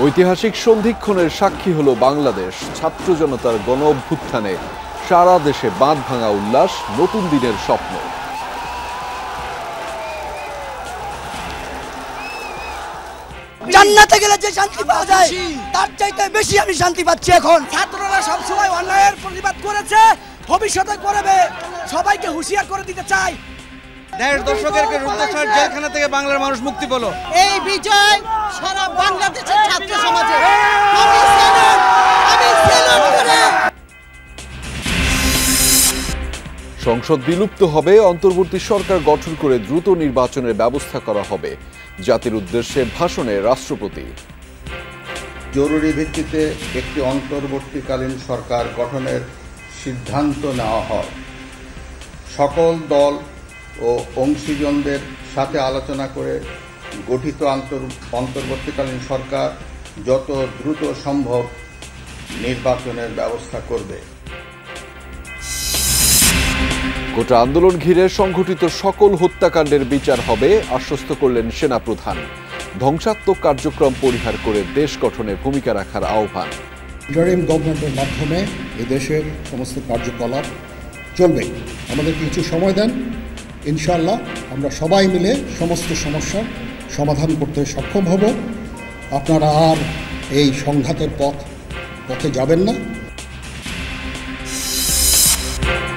ঐতিহাসিক সন্ধিক্ষণের সাক্ষী হলো বাংলাদেশ। ছাত্র জনতার গণ অভ্যুত্থানে সারা দেশে বাঁধ ভাঙা উল্লাস, নতুন দিনের স্বপ্ন। জান্নাতে গেলে যে শান্তি পাওয়া যায় তার চাইতে বেশি আমি শান্তি পাচ্ছি এখন। ছাত্ররা সবসময় অন্যায়ের প্রতিবাদ করেছে, ভবিষ্যতে করবে। সবাইকে হুঁশিয়ার করে দিতে চাই, ১.৫ দশকের রুদ্ধশ্বাস জেলখানা থেকে বাংলার মানুষ মুক্তি পেল। এই বিজয় সারা বাংলাদেশের ছাত্র সমাজে সংসদ বিলুপ্ত হবে, অন্তর্বর্তী সরকার গঠন করে দ্রুত নির্বাচনের ব্যবস্থা করা হবে। জাতির উদ্দেশ্যে ভাষণে রাষ্ট্রপতি। জরুরি ভিত্তিতে একটি অন্তর্বর্তীকালীন সরকার গঠনের সিদ্ধান্ত নেওয়া হয়। সকল দল ও অংশীজনদের সাথে আলোচনা করে গঠিত অন্তর্বর্তীকালীন সরকার যত দ্রুত সম্ভব নির্বাচনের ব্যবস্থা করবে। গোটা আন্দোলন ঘিরে সংঘটিত সকল হত্যাকাণ্ডের বিচার হবে, আশ্বস্ত করলেন সেনাপ্রধান। ধ্বংসাত্মক কার্যক্রম পরিহার করে দেশ গঠনে ভূমিকা রাখার আহ্বান। ইন্টারিম গভর্নমেন্টের মাধ্যমে এদেশের সমস্ত কার্যকলাপ চলবে। আমাদের কিছু সময় দেন, ইনশাআল্লাহ আমরা সবাই মিলে সমস্ত সমস্যার সমাধান করতে সক্ষম হব। আপনারা আর এই সংঘাতের পথে যাবেন না।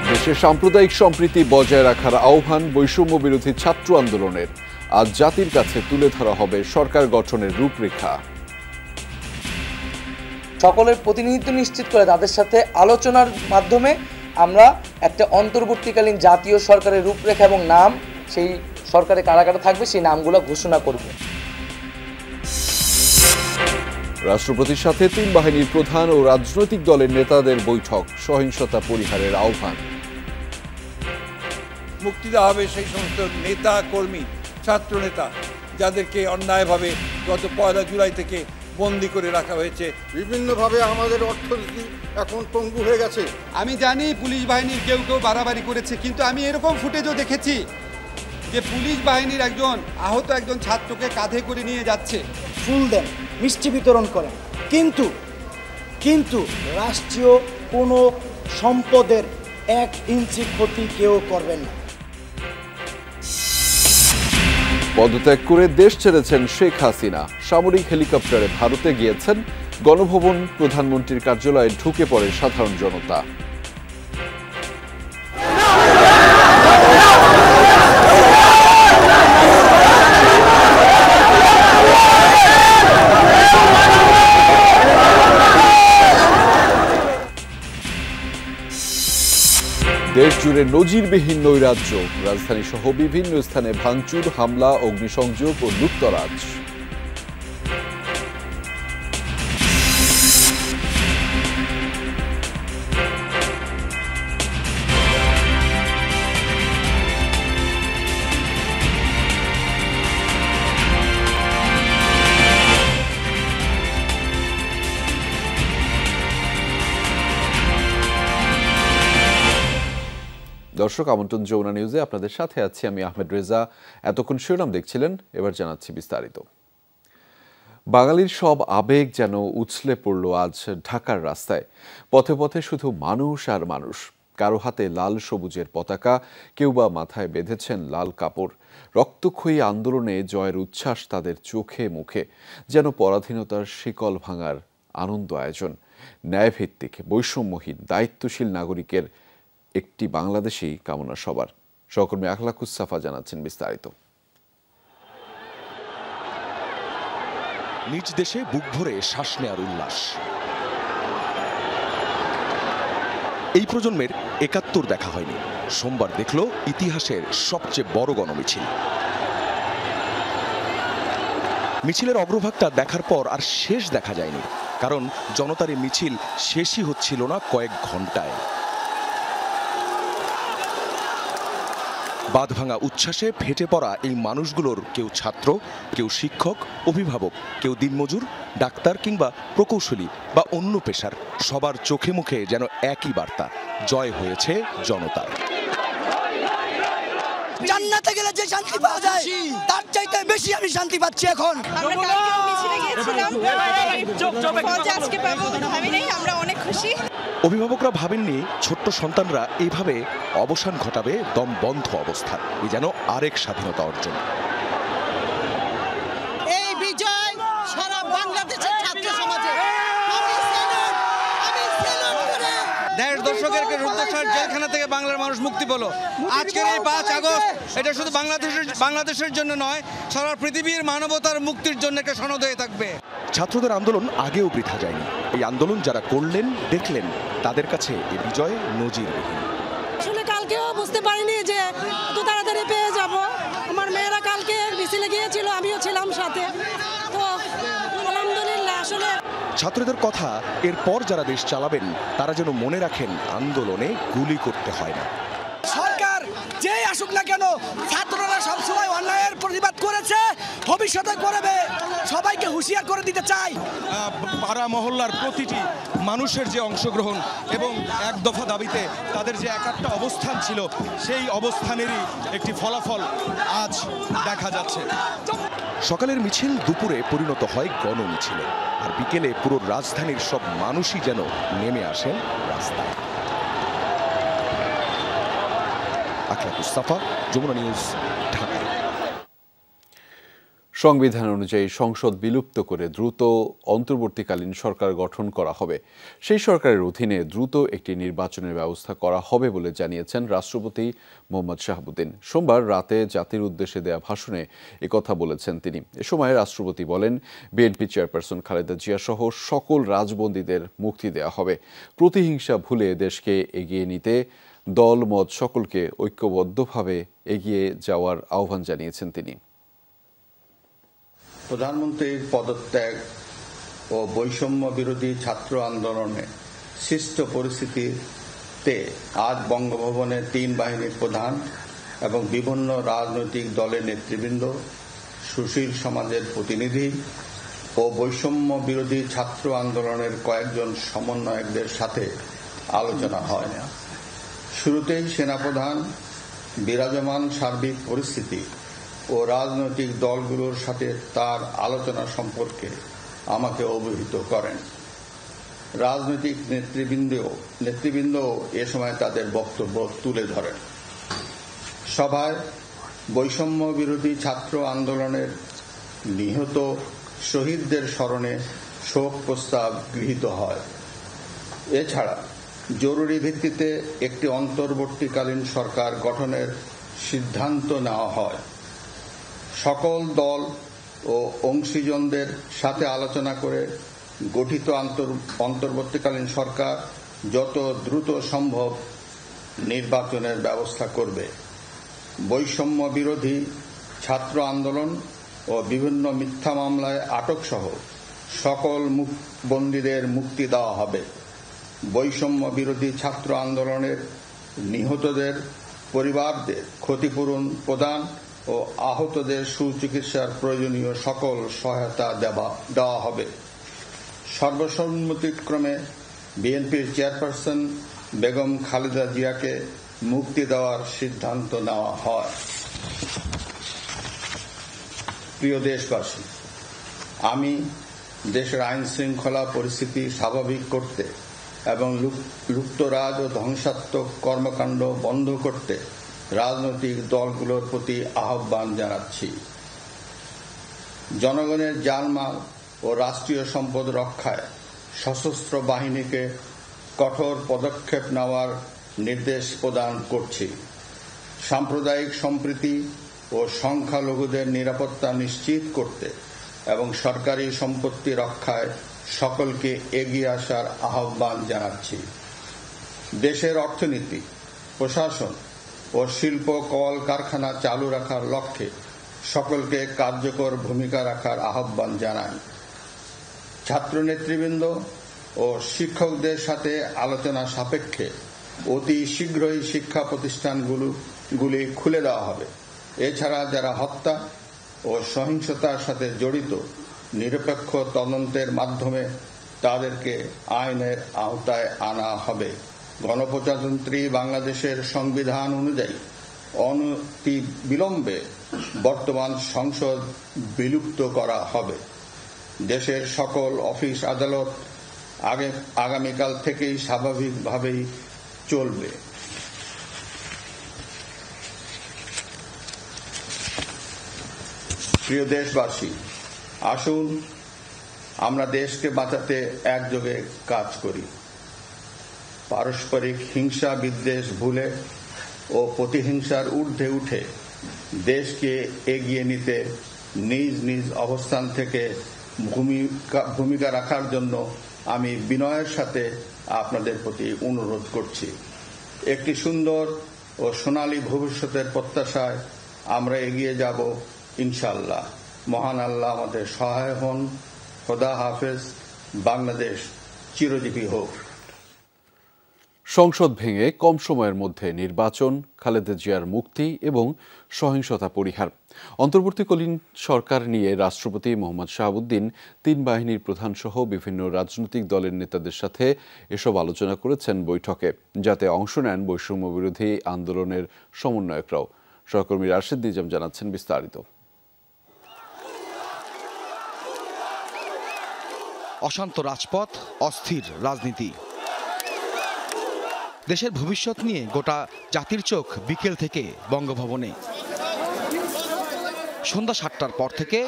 দেশে সাম্প্রদায়িক সম্প্রীতি বজায় রাখার আহ্বান বৈষম্য বিরোধী ছাত্র আন্দোলনের। আজ জাতির কাছে তুলে ধরা হবে সরকার গঠনের রূপরেখা। সকলের প্রতিনিধিত্ব নিশ্চিত করে তাদের সাথে আলোচনার মাধ্যমে আমরা একটা অন্তর্বর্তীকালীন জাতীয় সরকারের রূপরেখা এবং নাম, সেই সরকারে কারা কারা থাকবে সেই নামগুলো ঘোষণা করব। রাষ্ট্রপতির সাথে ৩ বাহিনীর প্রধান ও রাজনৈতিক দলের নেতাদের বৈঠক, সহিংসতা পরিহারের আহ্বান। মুক্তি দেওয়া হবে সেই সমস্ত নেতা কর্মী, ছাত্র নেতা যাদেরকে অন্যায়ভাবে গত ১ জুলাই থেকে বন্দী করে রাখা হয়েছে। বিভিন্নভাবে আমাদের অর্থনীতি এখন পঙ্গু হয়ে গেছে। আমি জানি পুলিশ বাহিনীর কেউ বাড়াবাড়ি করেছে, কিন্তু আমি এরকম ফুটেজও দেখেছি যে পুলিশ বাহিনীর আহত একজন ছাত্রকে কাঁধে করে নিয়ে যাচ্ছে। ফুল দেন, মিষ্টি বিতরণ করেন, কিন্তু রাষ্ট্রীয় কোনো সম্পদের 1 ইঞ্চি ক্ষতি কেউ করবেন না। পদত্যাগ করে দেশ ছেড়েছেন শেখ হাসিনা। সামরিক হেলিকপ্টারে ভারতে গিয়েছেন। গণভবন, প্রধানমন্ত্রীর কার্যালয়ে ঢুকে পড়ে সাধারণ জনতা। দেশ জুড়ে নজিরবিহীন নৈরাজ্য, রাজধানী সহ বিভিন্ন স্থানে ভাঙচুর, হামলা, অগ্নিসংযোগ ও লুটতরাজ। দর্শক, আমন্ত্রণ যমুনা নিউজে আপনাদের সাথে আছি আমি আহমেদ রেজা। এতক্ষণ শিরোনাম দেখছিলেন, এবার জানাচ্ছি বিস্তারিত। বাঙালির সব আবেগ যেন উছলে পড়ল আজ ঢাকার রাস্তায়। পথে পথে শুধু মানুষ আর মানুষ। কারো হাতে লাল সবুজের পতাকা, কেউ বা মাথায় বেঁধেছেন লাল কাপড়। রক্তক্ষয়ী আন্দোলনে জয়ের উচ্ছ্বাস তাদের চোখে মুখে, যেন পরাধীনতার শিকল ভাঙার আনন্দ আয়োজন। ন্যায়ভিত্তিক, বৈষম্যহীন, দায়িত্বশীল নাগরিকের একটি বাংলাদেশই কামনা সবার। সহকর্মী আখলাকুস সাফা জানাচ্ছেন বিস্তারিত। নিজ দেশে বুক ভরে শ্বাস নেয়ার উল্লাস। এই প্রজন্মের ৭১ দেখা হয়নি। সোমবার দেখল ইতিহাসের সবচেয়ে বড় গণমিছিল। মিছিলের অগ্রভাগটা দেখার পর আর শেষ দেখা যায়নি, কারণ জনতার এই মিছিল শেষই হচ্ছিল না কয়েক ঘন্টায়। বাঁধভাঙা উচ্ছ্বাসে ফেটে পড়া এই মানুষগুলোর কেউ ছাত্র, কেউ শিক্ষক, অভিভাবক, কেউ দিনমজুর, ডাক্তার কিংবা প্রকৌশলী বা অন্য পেশার, সবার চোখে মুখে যেন একই বার্তা, জয় হয়েছে জনতার। জান্নাতে গেলে যে শান্তি পাওয়া যায় তার চাইতে বেশি আমি শান্তি পাচ্ছি এখন। আমরা অনেক খুশি। অভিভাবকরা ভাবেননি ছোট্ট সন্তানরা এইভাবে অবসান ঘটাবে দম বন্ধ অবস্থায়। এই যেন আরেক স্বাধীনতা অর্জন। এই বিজয় সারা বাংলাদেশের ছাত্র সমাজে। 1.5 দশকের রুদ্ধশ্বাস জেলখানা থেকে বাংলার মানুষ মুক্তি পেল। আজকের এই 5 আগস্ট এটা শুধু বাংলাদেশের জন্য নয়, সারা পৃথিবীর মানবতার মুক্তির জন্য একটা সনদ হয়ে থাকবে। ছাত্রদের আন্দোলন আগেও বৃথা যায়নি। এই আন্দোলন যারা করলেন দেখলেন তাদের কাছে এই বিজয় নজিরবিহীন। আসলে কালকেও বুঝতে পারিনি যে এত তাড়াতাড়ি পেয়ে যাব। আমার মেয়েরা কালকে মিছিলে গিয়েছিল, আমিও ছিলাম সাথে। তো আলহামদুলিল্লাহ। আসলে ছাত্রদের কথা এরপর যারা দেশ চালাবেন তারা যেন মনে রাখেন আন্দোলনে গুলি করতে হয় না। সরকার যেই আসুক না কেন, ছাত্ররা সবসময় অন্যায়ের প্রতিবাদ করেছে, ভবিষ্যতে করবে। সবাইকে হুঁশিয়ার করে দিতে চাই। পাড়া মহল্লার প্রতিটি মানুষের যে অংশগ্রহণ এবং এক দফা দাবিতে তাদের যে একাত্ম অবস্থান ছিল, সেই অবস্থানেরই একটি ফলাফল আজ দেখা যাচ্ছে। সকালের মিছিল দুপুরে পরিণত হয় গণমিছিলে, আর বিকেলে পুরো রাজধানীর সব মানুষই যেন নেমে আসেন রাস্তায়। আখলাক মুস্তাফা, যমুনা নিউজ, ঢাকা। সংবিধান অনুযায়ী সংসদ বিলুপ্ত করে দ্রুত অন্তর্বর্তীকালীন সরকার গঠন করা হবে। সেই সরকারের অধীনে দ্রুত একটি নির্বাচনের ব্যবস্থা করা হবে বলে জানিয়েছেন রাষ্ট্রপতি মোহাম্মদ শাহাবুদ্দিন। সোমবার রাতে জাতির উদ্দেশ্যে দেয়া ভাষণে একথা বলেছেন তিনি। এ সময় রাষ্ট্রপতি বলেন, বিএনপি চেয়ারপারসন খালেদা জিয়া সহ সকল রাজবন্দীদের মুক্তি দেয়া হবে। প্রতিহিংসা ভুলে দেশকে এগিয়ে নিতে দল মত সকলকে ঐক্যবদ্ধভাবে এগিয়ে যাওয়ার আহ্বান জানিয়েছেন তিনি। প্রধানমন্ত্রীর পদত্যাগ ও বৈষম্য বিরোধী ছাত্র আন্দোলনে সৃষ্ট পরিস্থিতিতে আজ বঙ্গভবনে 3 বাহিনীর প্রধান এবং বিভিন্ন রাজনৈতিক দলের নেতৃবৃন্দ, সুশীল সমাজের প্রতিনিধি ও বৈষম্য বিরোধী ছাত্র আন্দোলনের কয়েকজন সমন্বয়কদের সাথে আলোচনা হয়। শুরুতেই সেনাপ্রধান বিরাজমান সার্বিক পরিস্থিতি ও রাজনৈতিক দলগুলোর সাথে তার আলোচনা সম্পর্কে আমাকে অবহিত করেন। রাজনৈতিক নেতৃবৃন্দ এ সময় তাদের বক্তব্য তুলে ধরেন। সভায় বৈষম্য বিরোধী ছাত্র আন্দোলনের নিহত শহীদদের স্মরণে শোক প্রস্তাব গৃহীত হয়। এছাড়া জরুরি ভিত্তিতে একটি অন্তর্বর্তীকালীন সরকার গঠনের সিদ্ধান্ত নেওয়া হয়। সকল দল ও অংশীজনদের সাথে আলোচনা করে গঠিত অন্তর্বর্তীকালীন সরকার যত দ্রুত সম্ভব নির্বাচনের ব্যবস্থা করবে। বৈষম্য বিরোধী ছাত্র আন্দোলন ও বিভিন্ন মিথ্যা মামলায় আটক সহ সকল বন্দীদের মুক্তি দেওয়া হবে। বৈষম্য বিরোধী ছাত্র আন্দোলনের নিহতদের পরিবারদের ক্ষতিপূরণ প্রদান ও আহতদের সুচিকিৎসার প্রয়োজনীয় সকল সহায়তা দেওয়া হবে। সর্বসম্মতিক্রমে বিএনপির চেয়ারপারসন বেগম খালেদা জিয়াকে মুক্তি দেওয়ার সিদ্ধান্ত নেওয়া হয়। প্রিয় দেশবাসী, আমি দেশের আইন শৃঙ্খলা পরিস্থিতি স্বাভাবিক করতে এবং লুপ্তরাজ ও ধ্বংসাত্মক কর্মকাণ্ড বন্ধ করতে রাজনৈতিক দলগুলোর প্রতি আহ্বান জানাচ্ছি। জনগণের জানমাল ও রাষ্ট্রীয় সম্পদ রক্ষায় সশস্ত্র বাহিনীকে কঠোর পদক্ষেপ নেওয়ার নির্দেশ প্রদান করছি। সাম্প্রদায়িক সম্প্রীতি ও সংখ্যালঘুদের নিরাপত্তা নিশ্চিত করতে এবং সরকারি সম্পত্তি রক্ষায় সকলকে এগিয়ে আসার আহ্বান জানাচ্ছি। দেশের অর্থনীতি, প্রশাসন ও শিল্প কল কারখানা চালু রাখার লক্ষ্যে সকলকে কার্যকর ভূমিকা রাখার আহ্বান জানাই। ছাত্র নেতৃবৃন্দ ও শিক্ষকদের সাথে আলোচনা সাপেক্ষে অতি শীঘ্রই শিক্ষা প্রতিষ্ঠানগুলি খুলে দেওয়া হবে। এছাড়া যারা হত্যা ও সহিংসতার সাথে জড়িত নিরপেক্ষ তদন্তের মাধ্যমে তাদেরকে আইনের আওতায় আনা হবে। গণপ্রজাতন্ত্রী বাংলাদেশের সংবিধান অনুযায়ী অনতিবিলম্বে বর্তমান সংসদ বিলুপ্ত করা হবে। দেশের সকল অফিস আদালত আগামীকাল থেকেই স্বাভাবিকভাবেই চলবে। প্রিয় দেশবাসী, আসুন আমরা দেশকে বাঁচাতে একযোগে কাজ করি। পারস্পরিক হিংসা বিদ্বেষ ভুলে ও প্রতিহিংসার ঊর্ধ্বে উঠে দেশকে এগিয়ে নিতে নিজ নিজ অবস্থান থেকে ভূমিকা রাখার জন্য আমি বিনয়ের সাথে আপনাদের প্রতি অনুরোধ করছি। একটি সুন্দর ও সোনালী ভবিষ্যতের প্রত্যাশায় আমরা এগিয়ে যাব ইনশাআল্লাহ। মহান আল্লাহ আমাদের সহায় হন। খোদা হাফেজ। বাংলাদেশ চিরজীবী হোক। সংসদ ভেঙে কম সময়ের মধ্যে নির্বাচন, খালেদা জিয়ার মুক্তি এবং সহিংসতা পরিহার। অন্তর্বর্তীকালীন সরকার নিয়ে রাষ্ট্রপতি মোহাম্মদ শাহাবুদ্দিন 3 বাহিনীর প্রধানসহ বিভিন্ন রাজনৈতিক দলের নেতাদের সাথে এসব আলোচনা করেছেন বৈঠকে, যাতে অংশ নেন বৈষম্য বিরোধী আন্দোলনের সমন্বয়করাও। সহকর্মী রাশেদ নিজাম জানাচ্ছেন বিস্তারিত। অশান্ত রাজপথ, অস্থির রাজনীতি। দেশের ভবিষ্যৎ নিয়ে গোটা জাতির চোখ বিকেল থেকে বঙ্গভবনে। সন্ধ্যা 7টার পর থেকে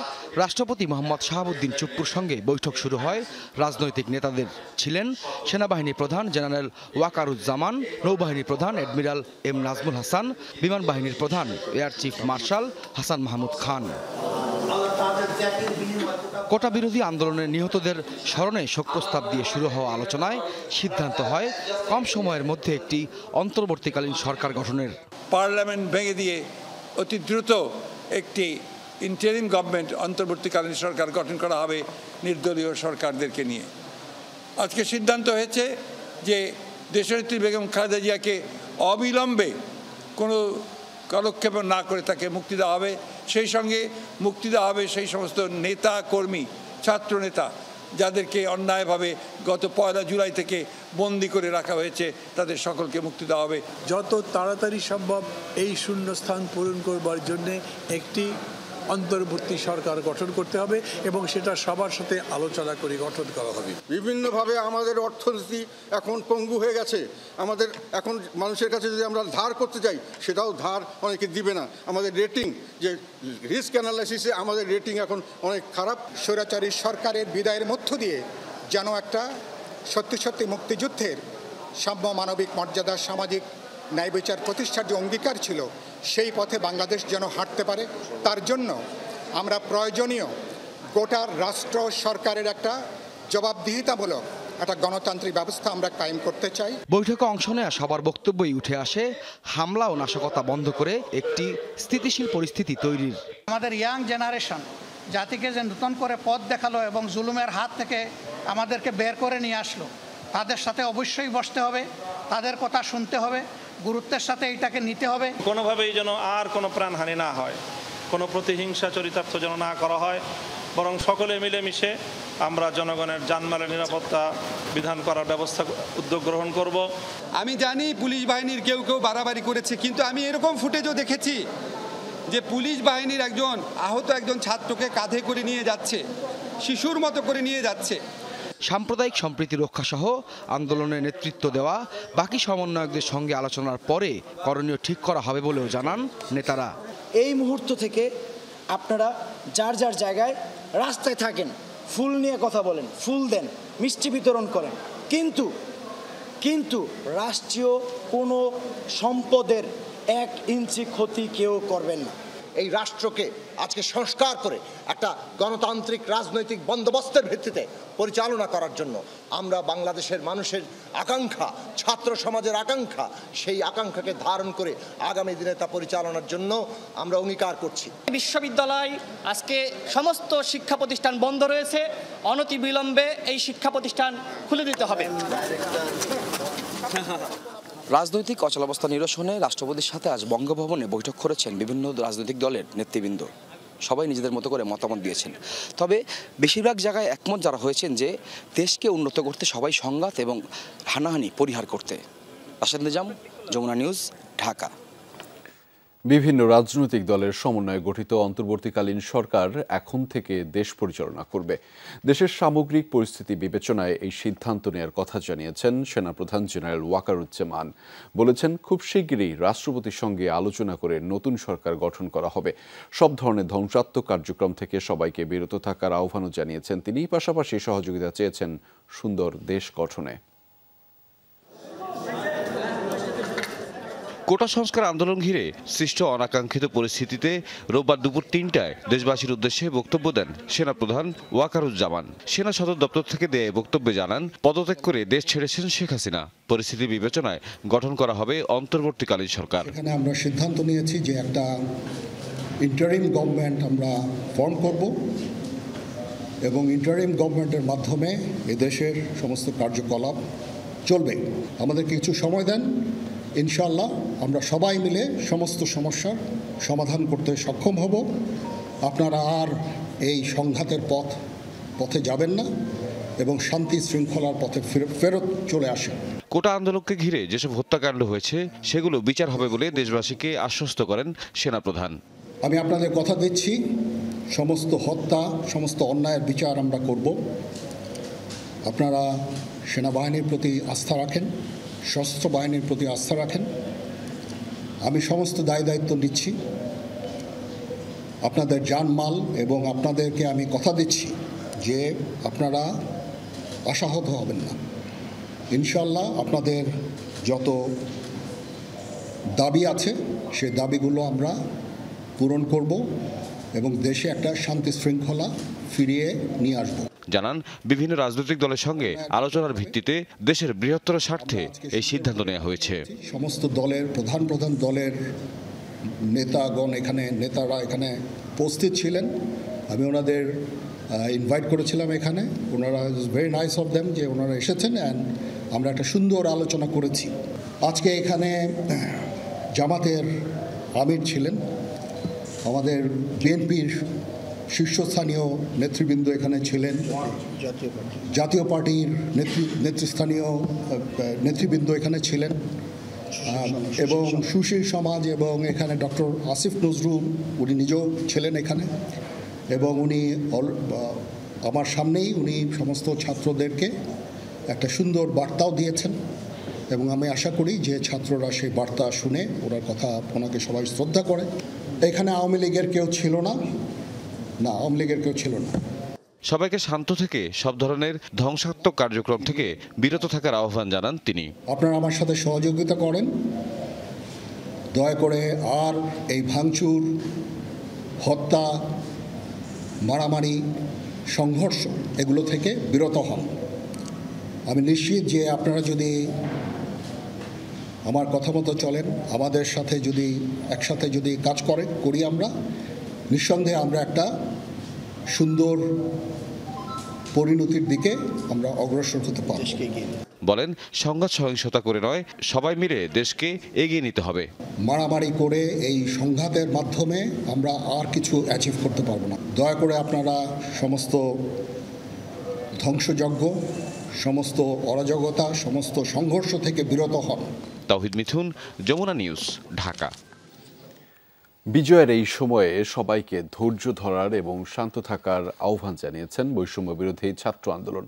রাষ্ট্রপতি মোহাম্মদ শাহাবুদ্দিন চুপ্পুর সঙ্গে বৈঠক শুরু হয় রাজনৈতিক নেতাদের। ছিলেন সেনাবাহিনী প্রধান জেনারেল ওয়াকারুজ্জামান, নৌবাহিনী প্রধান অ্যাডমিরাল এম নাজমুল হাসান, বিমান বাহিনীর প্রধান air chief marshal Hasan Mahmud Khan. Quota বিরোধী আন্দোলনের নিহতদের স্মরণে শোক প্রস্তাব দিয়ে শুরু হওয়া আলোচনায় সিদ্ধান্ত হয় কম সময়ের মধ্যে একটি অন্তর্বর্তীকালীন সরকার গঠনের। পার্লামেন্ট ভেঙে দিয়ে অতি দ্রুত একটি ইন্টারিম গভর্নমেন্ট, অন্তর্বর্তীকালীন সরকার গঠন করা হবে নির্দলীয় সরকারদেরকে নিয়ে। আজকে সিদ্ধান্ত হয়েছে যে দেশনেত্রী বেগম খালেদা জিয়াকে অবিলম্বে কোনো কালক্ষেপ না করে তাকে মুক্তি দেওয়া হবে। সেই সঙ্গে মুক্তি দেওয়া হবে সেই সমস্ত নেতা কর্মী, ছাত্র নেতা যাদেরকে অন্যায়ভাবে গত 1 জুলাই থেকে বন্দি করে রাখা হয়েছে, তাদের সকলকে মুক্তি দেওয়া হবে। যত তাড়াতাড়ি সম্ভব এই শূন্যস্থান পূরণ করবার জন্যে একটি অন্তর্বর্তী সরকার গঠন করতে হবে এবং সেটা সবার সাথে আলোচনা করে গঠন করা হবে। বিভিন্নভাবে আমাদের অর্থনীতি এখন পঙ্গু হয়ে গেছে। আমাদের এখন মানুষের কাছে যদি আমরা ধার করতে যাই, সেটাও ধার অনেকে দিবে না। আমাদের রেটিং, যে রিস্ক অ্যানালাইসিসে আমাদের রেটিং এখন অনেক খারাপ। স্বৈরাচারী সরকারের বিদায়ের মধ্য দিয়ে যেন একটা সত্যি সত্যি মুক্তিযুদ্ধের সাম্য, মানবিক মর্যাদা, সামাজিক ন্যায় বিচার প্রতিষ্ঠার যে অঙ্গীকার ছিল, সেই পথে বাংলাদেশ যেন হাঁটতে পারে, তার জন্য আমরা প্রয়োজনীয় গোটা রাষ্ট্র সরকারের একটা জবাবদিহিতামূলক একটা গণতান্ত্রিক ব্যবস্থা আমরা কায়েম করতে চাই। বৈঠকে অংশ নেওয়া সবার বক্তব্যই উঠে আসে হামলা ও নাশকতা বন্ধ করে একটি স্থিতিশীল পরিস্থিতি তৈরির। আমাদের ইয়াং জেনারেশন জাতিকে যে নতুন করে পথ দেখালো এবং জুলুমের হাত থেকে আমাদেরকে বের করে নিয়ে আসলো, তাদের সাথে অবশ্যই বসতে হবে, তাদের কথা শুনতে হবে, গুরুত্বের সাথে এটাকে নিতে হবে। কোনোভাবেই যেন আর কোনো প্রাণহানি না হয়, কোনো প্রতিহিংসা চরিতার্থ যেন না করা হয়, বরং সকলে মিলেমিশে আমরা জনগণের জানমালের নিরাপত্তা বিধান করার ব্যবস্থা উদ্যোগ গ্রহণ করব। আমি জানি পুলিশ বাহিনীর কেউ বাড়াবাড়ি করেছে, কিন্তু আমি এরকম ফুটেজও দেখেছি যে পুলিশ বাহিনীর আহত একজন ছাত্রকে কাঁধে করে নিয়ে যাচ্ছে, শিশুর মতো করে নিয়ে যাচ্ছে। সাম্প্রদায়িক সম্প্রীতি রক্ষা সহ আন্দোলনে নেতৃত্ব দেওয়া বাকি সমন্বয়কদের সঙ্গে আলোচনার পরে করণীয় ঠিক করা হবে বলেও জানান নেতারা। এই মুহূর্ত থেকে আপনারা যার যার জায়গায় রাস্তায় থাকেন, ফুল নিয়ে কথা বলেন, ফুল দেন, মিষ্টি বিতরণ করেন, কিন্তু রাষ্ট্রীয় কোনো সম্পদের 1 ইঞ্চি ক্ষতি কেউ করবেন না। এই রাষ্ট্রকে আজকে সংস্কার করে একটা গণতান্ত্রিক রাজনৈতিক বন্দোবস্তের ভিত্তিতে পরিচালনা করার জন্য আমরা বাংলাদেশের মানুষের আকাঙ্ক্ষা, ছাত্র সমাজের আকাঙ্ক্ষা, সেই আকাঙ্ক্ষাকে ধারণ করে আগামী দিনে তা পরিচালনার জন্য আমরা অঙ্গীকার করছি। বিশ্ববিদ্যালয় আজকে সমস্ত শিক্ষা প্রতিষ্ঠান বন্ধ রয়েছে, অনতিবিলম্বে এই শিক্ষা প্রতিষ্ঠান খুলে দিতে হবে। রাজনৈতিক অচলাবস্থা নিরসনে রাষ্ট্রপতির সাথে আজ বঙ্গভবনে বৈঠক করেছেন বিভিন্ন রাজনৈতিক দলের নেতৃবৃন্দ। সবাই নিজেদের মতো করে মতামত দিয়েছেন। তবে বেশিরভাগ জায়গায় একমত যারা হয়েছেন যে দেশকে উন্নত করতে সবাই সংঘাত এবং হানাহানি পরিহার করতে। রাশেদ নিজাম, যমুনা নিউজ, ঢাকা। বিভিন্ন রাজনৈতিক দলের সমন্বয়ে গঠিত অন্তর্বর্তীকালীন সরকার এখন থেকে দেশ পরিচালনা করবে। দেশের সামগ্রিক পরিস্থিতি বিবেচনায় এই সিদ্ধান্ত নেওয়ার কথা জানিয়েছেন সেনাপ্রধান জেনারেল ওয়াকারুজ্জামান। বলেছেন, খুব শিগগিরই রাষ্ট্রপতির সঙ্গে আলোচনা করে নতুন সরকার গঠন করা হবে। সব ধরনের ধ্বংসাত্মক কার্যক্রম থেকে সবাইকে বিরত থাকার আহ্বানও জানিয়েছেন তিনি। পাশাপাশি সহযোগিতা চেয়েছেন সুন্দর দেশ গঠনে। কোটা সংস্কার আন্দোলন ঘিরে সৃষ্ট অনাকাঙ্ক্ষিত পরিস্থিতিতে রোববার দুপুর ৩টায় দেশবাসীর উদ্দেশ্যে বক্তব্য দেন সেনাপ্রধান ওয়াকারুজ্জামান। সেনা সদর দপ্তর থেকে দেয়া বক্তব্যে জানান, পদত্যাগ করে দেশ ছেড়েছেন শেখ হাসিনা। পরিস্থিতি বিবেচনায় গঠন করা হবে অন্তর্বর্তীকালীন সরকার। এখানে আমরা সিদ্ধান্ত নিয়েছি যে একটা ইন্টারিম গভর্নমেন্ট আমরা ফর্ম করব এবং ইন্টারিম গভর্নমেন্টের মাধ্যমে এদেশের সমস্ত কার্যকলাপ চলবে। আমাদের কিছু সময় দেন, ইনশাআল্লাহ আমরা সবাই মিলে সমস্ত সমস্যার সমাধান করতে সক্ষম হব। আপনারা আর এই সংঘাতের পথে যাবেন না এবং শান্তি শৃঙ্খলার পথে ফেরত চলে আসেন। কোটা আন্দোলনকে ঘিরে যেসব হত্যাকাণ্ড হয়েছে সেগুলো বিচার হবে বলে দেশবাসীকে আশ্বস্ত করেন সেনাপ্রধান। আমি আপনাদের কথা দিচ্ছি, সমস্ত হত্যা, সমস্ত অন্যায়ের বিচার আমরা করব। আপনারা সেনাবাহিনীর প্রতি আস্থা রাখেন, সশস্ত্র বাহিনীর প্রতি আস্থা রাখেন। আমি সমস্ত দায়িত্ব নিচ্ছি, আপনাদের জানমাল, এবং আপনাদেরকে আমি কথা দিচ্ছি যে আপনারা আশাহত হবেন না। ইনশাল্লাহ আপনাদের যত দাবি আছে সেই দাবিগুলো আমরা পূরণ করব এবং দেশে একটা শান্তি শৃঙ্খলা ফিরিয়ে নিয়ে আসব। জানান, বিভিন্ন রাজনৈতিক দলের সঙ্গে আলোচনার ভিত্তিতে দেশের বৃহত্তর স্বার্থে এই সিদ্ধান্ত নেওয়া হয়েছে। সমস্ত দলের প্রধান দলের নেতারা এখানে উপস্থিত ছিলেন। আমি ওনাদের ইনভাইট করেছিলাম এখানে। ওনারা ভেরি নাইস অফ দেম যে ওনারা এসেছেন অ্যান্ড আমরা একটা সুন্দর আলোচনা করেছি। আজকে এখানে জামাতের আমির ছিলেন, আমাদের বিএনপির শীর্ষস্থানীয় নেতৃবৃন্দ এখানে ছিলেন, জাতীয় পার্টির নেতৃস্থানীয় নেতৃবৃন্দ এখানে ছিলেন, এবং সুশীল সমাজ, এবং এখানে ডক্টর আসিফ নজরুল উনি নিজেও ছিলেন এখানে, এবং উনি আমার সামনেই উনি সমস্ত ছাত্রদেরকে একটা সুন্দর বার্তাও দিয়েছেন এবং আমি আশা করি যে ছাত্ররা সেই বার্তা শুনে ওনার কথা ওনাকে সবাই শ্রদ্ধা করে। এখানে আওয়ামী লীগের কেউ ছিল না, আওয়ামী লীগের কেউ ছিল না। সবাইকে শান্ত থেকে সব ধরনের ধ্বংসাত্মক কার্যক্রম থেকে বিরত থাকার আহ্বান জানান তিনি। আপনারা আমার সাথে সহযোগিতা করেন, দয়া করে আর এই ভাঙচুর, হত্যা, মারামারি, সংঘর্ষ এগুলো থেকে বিরত হন। আমি নিশ্চিত যে আপনারা যদি আমার কথা মতো চলেন, আমাদের সাথে যদি একসাথে যদি কাজ করি আমরা, নিঃসন্দেহে আমরা একটা সুন্দর পরিণতির দিকে আমরা অগ্রসর হতে পারব। বলেন, সংঘাত সহিংসতা করে নয়, সবাই মিলে দেশকে এগিয়ে নিতে হবে। মারামারি করে এই সংঘাতের মাধ্যমে আমরা আর কিছু অ্যাচিভ করতে পারবো না। দয়া করে আপনারা সমস্ত ধ্বংসযজ্ঞ, সমস্ত অরাজকতা, সমস্ত সংঘর্ষ থেকে বিরত হন। তাওহিদ মিথুন, যমুনা নিউজ, ঢাকা। বিজয়ের এই সময়ে সবাইকে ধৈর্য ধরার এবং শান্ত থাকার আহ্বান জানিয়েছেন বৈষম্য বিরোধী ছাত্র আন্দোলন।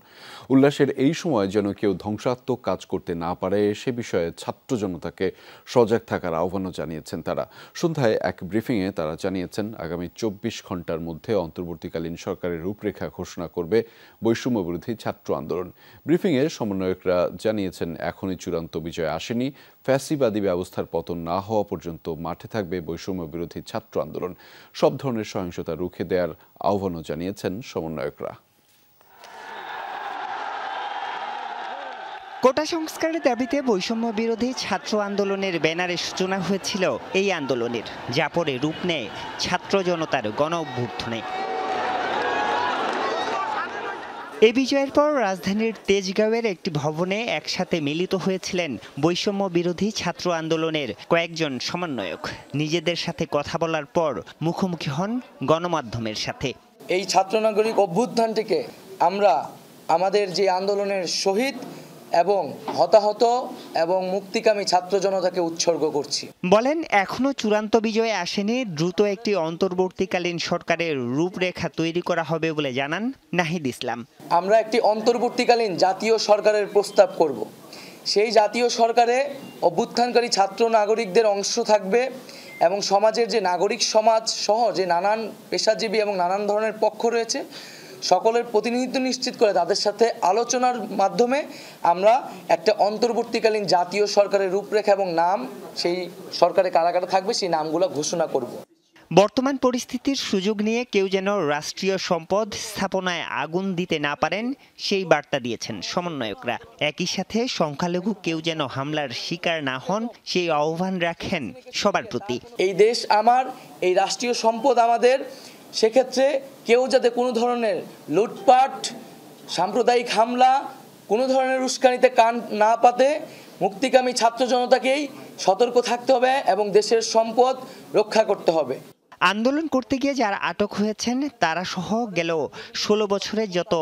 উল্লাসের এই সময় যেন কেউ ধ্বংসাত্মক কাজ করতে না পারে সে বিষয়ে ছাত্র জনতাকে সজাগ থাকার আহ্বানও জানিয়েছেন তারা। সন্ধ্যায় এক ব্রিফিংয়ে তারা জানিয়েছেন, আগামী 24 ঘণ্টার মধ্যে অন্তর্বর্তীকালীন সরকারের রূপরেখা ঘোষণা করবে বৈষম্য বিরোধী ছাত্র আন্দোলন। ব্রিফিংয়ে সমন্বয়করা জানিয়েছেন, এখনই চূড়ান্ত বিজয় আসেনি। ফ্যাসিবাদী ব্যবস্থার পতন না হওয়া পর্যন্ত মাঠে থাকবে বৈষম্য বিরোধী ছাত্র আন্দোলন। সব ধরনের সহিংসতা রুখে দেওয়ার আহ্বানও জানিয়েছেন সমন্বয়করা। কোটা সংস্কারের দাবিতে বৈষম্য বিরোধী ছাত্র আন্দোলনের ব্যানারে সূচনা হয়েছিল এই আন্দোলনের, যা পরে রূপ নেয় ছাত্র জনতার গণ অভ্যুত্থানে। এই বিজয়ের পর রাজধানীর তেজগাঁওয়ের একটি ভবনে একসাথে মিলিত হয়েছিলেন বৈষম্য বিরোধী ছাত্র আন্দোলনের কয়েকজন সমন্বয়ক। নিজেদের সাথে কথা বলার পর মুখোমুখি হন গণমাধ্যমের সাথে। এই ছাত্র নাগরিক অভ্যুত্থানটিকে আমরা আমাদের যে আন্দোলনের শহীদ এবং হতাহত এবং মুক্তিকামী ছাত্র জনতাকে উৎসর্গ করছি। বলেন এখনো চূড়ান্ত বিজয় আসেনি, দ্রুত একটি অন্তর্বর্তীকালীন সরকারের রূপরেখা তৈরি করা হবে বলে জানান নাহিদ ইসলাম। আমরা একটি অন্তর্বর্তীকালীন জাতীয় সরকারের প্রস্তাব করব। সেই জাতীয় সরকারে অভ্যুত্থানকারী ছাত্র নাগরিকদের অংশ থাকবে এবং সমাজের যে নাগরিক সমাজ সহ যে নানান পেশাজীবী এবং নানান ধরনের পক্ষ রয়েছে সকলের প্রতিনিধিত্ব নিশ্চিত করে তাদের সাথে আলোচনার মাধ্যমে আমরা একটা অন্তর্বর্তীকালীন জাতীয় সরকারের রূপরেখা এবং নাম, সেই সরকারে কারা কারা থাকবে সেই নামগুলো ঘোষণা করব। বর্তমান পরিস্থিতির সুযোগ নিয়ে কেউ যেন রাষ্ট্রীয় সম্পদ স্থাপনায় আগুন দিতে না পারেন সেই বার্তা দিয়েছেন সমন্বয়করা। একই সাথে সংখ্যালঘু কেউ যেন হামলার শিকার না হন সেই আহ্বান রাখেন সবার প্রতি। এই দেশ আমার, এই রাষ্ট্রীয় সম্পদ আমাদের, সেক্ষেত্রে কেউ যাতে কোনো ধরনের লুটপাট, সাম্প্রদায়িক হামলা, কোনো ধরনের উস্কানিতে কান না পাতে মুক্তিকামী ছাত্র জনতাকেই সতর্ক থাকতে হবে এবং দেশের সম্পদ রক্ষা করতে হবে। আন্দোলন করতে গিয়ে যারা আটক হয়েছেন তারা সহ গেল 16 বছরে যত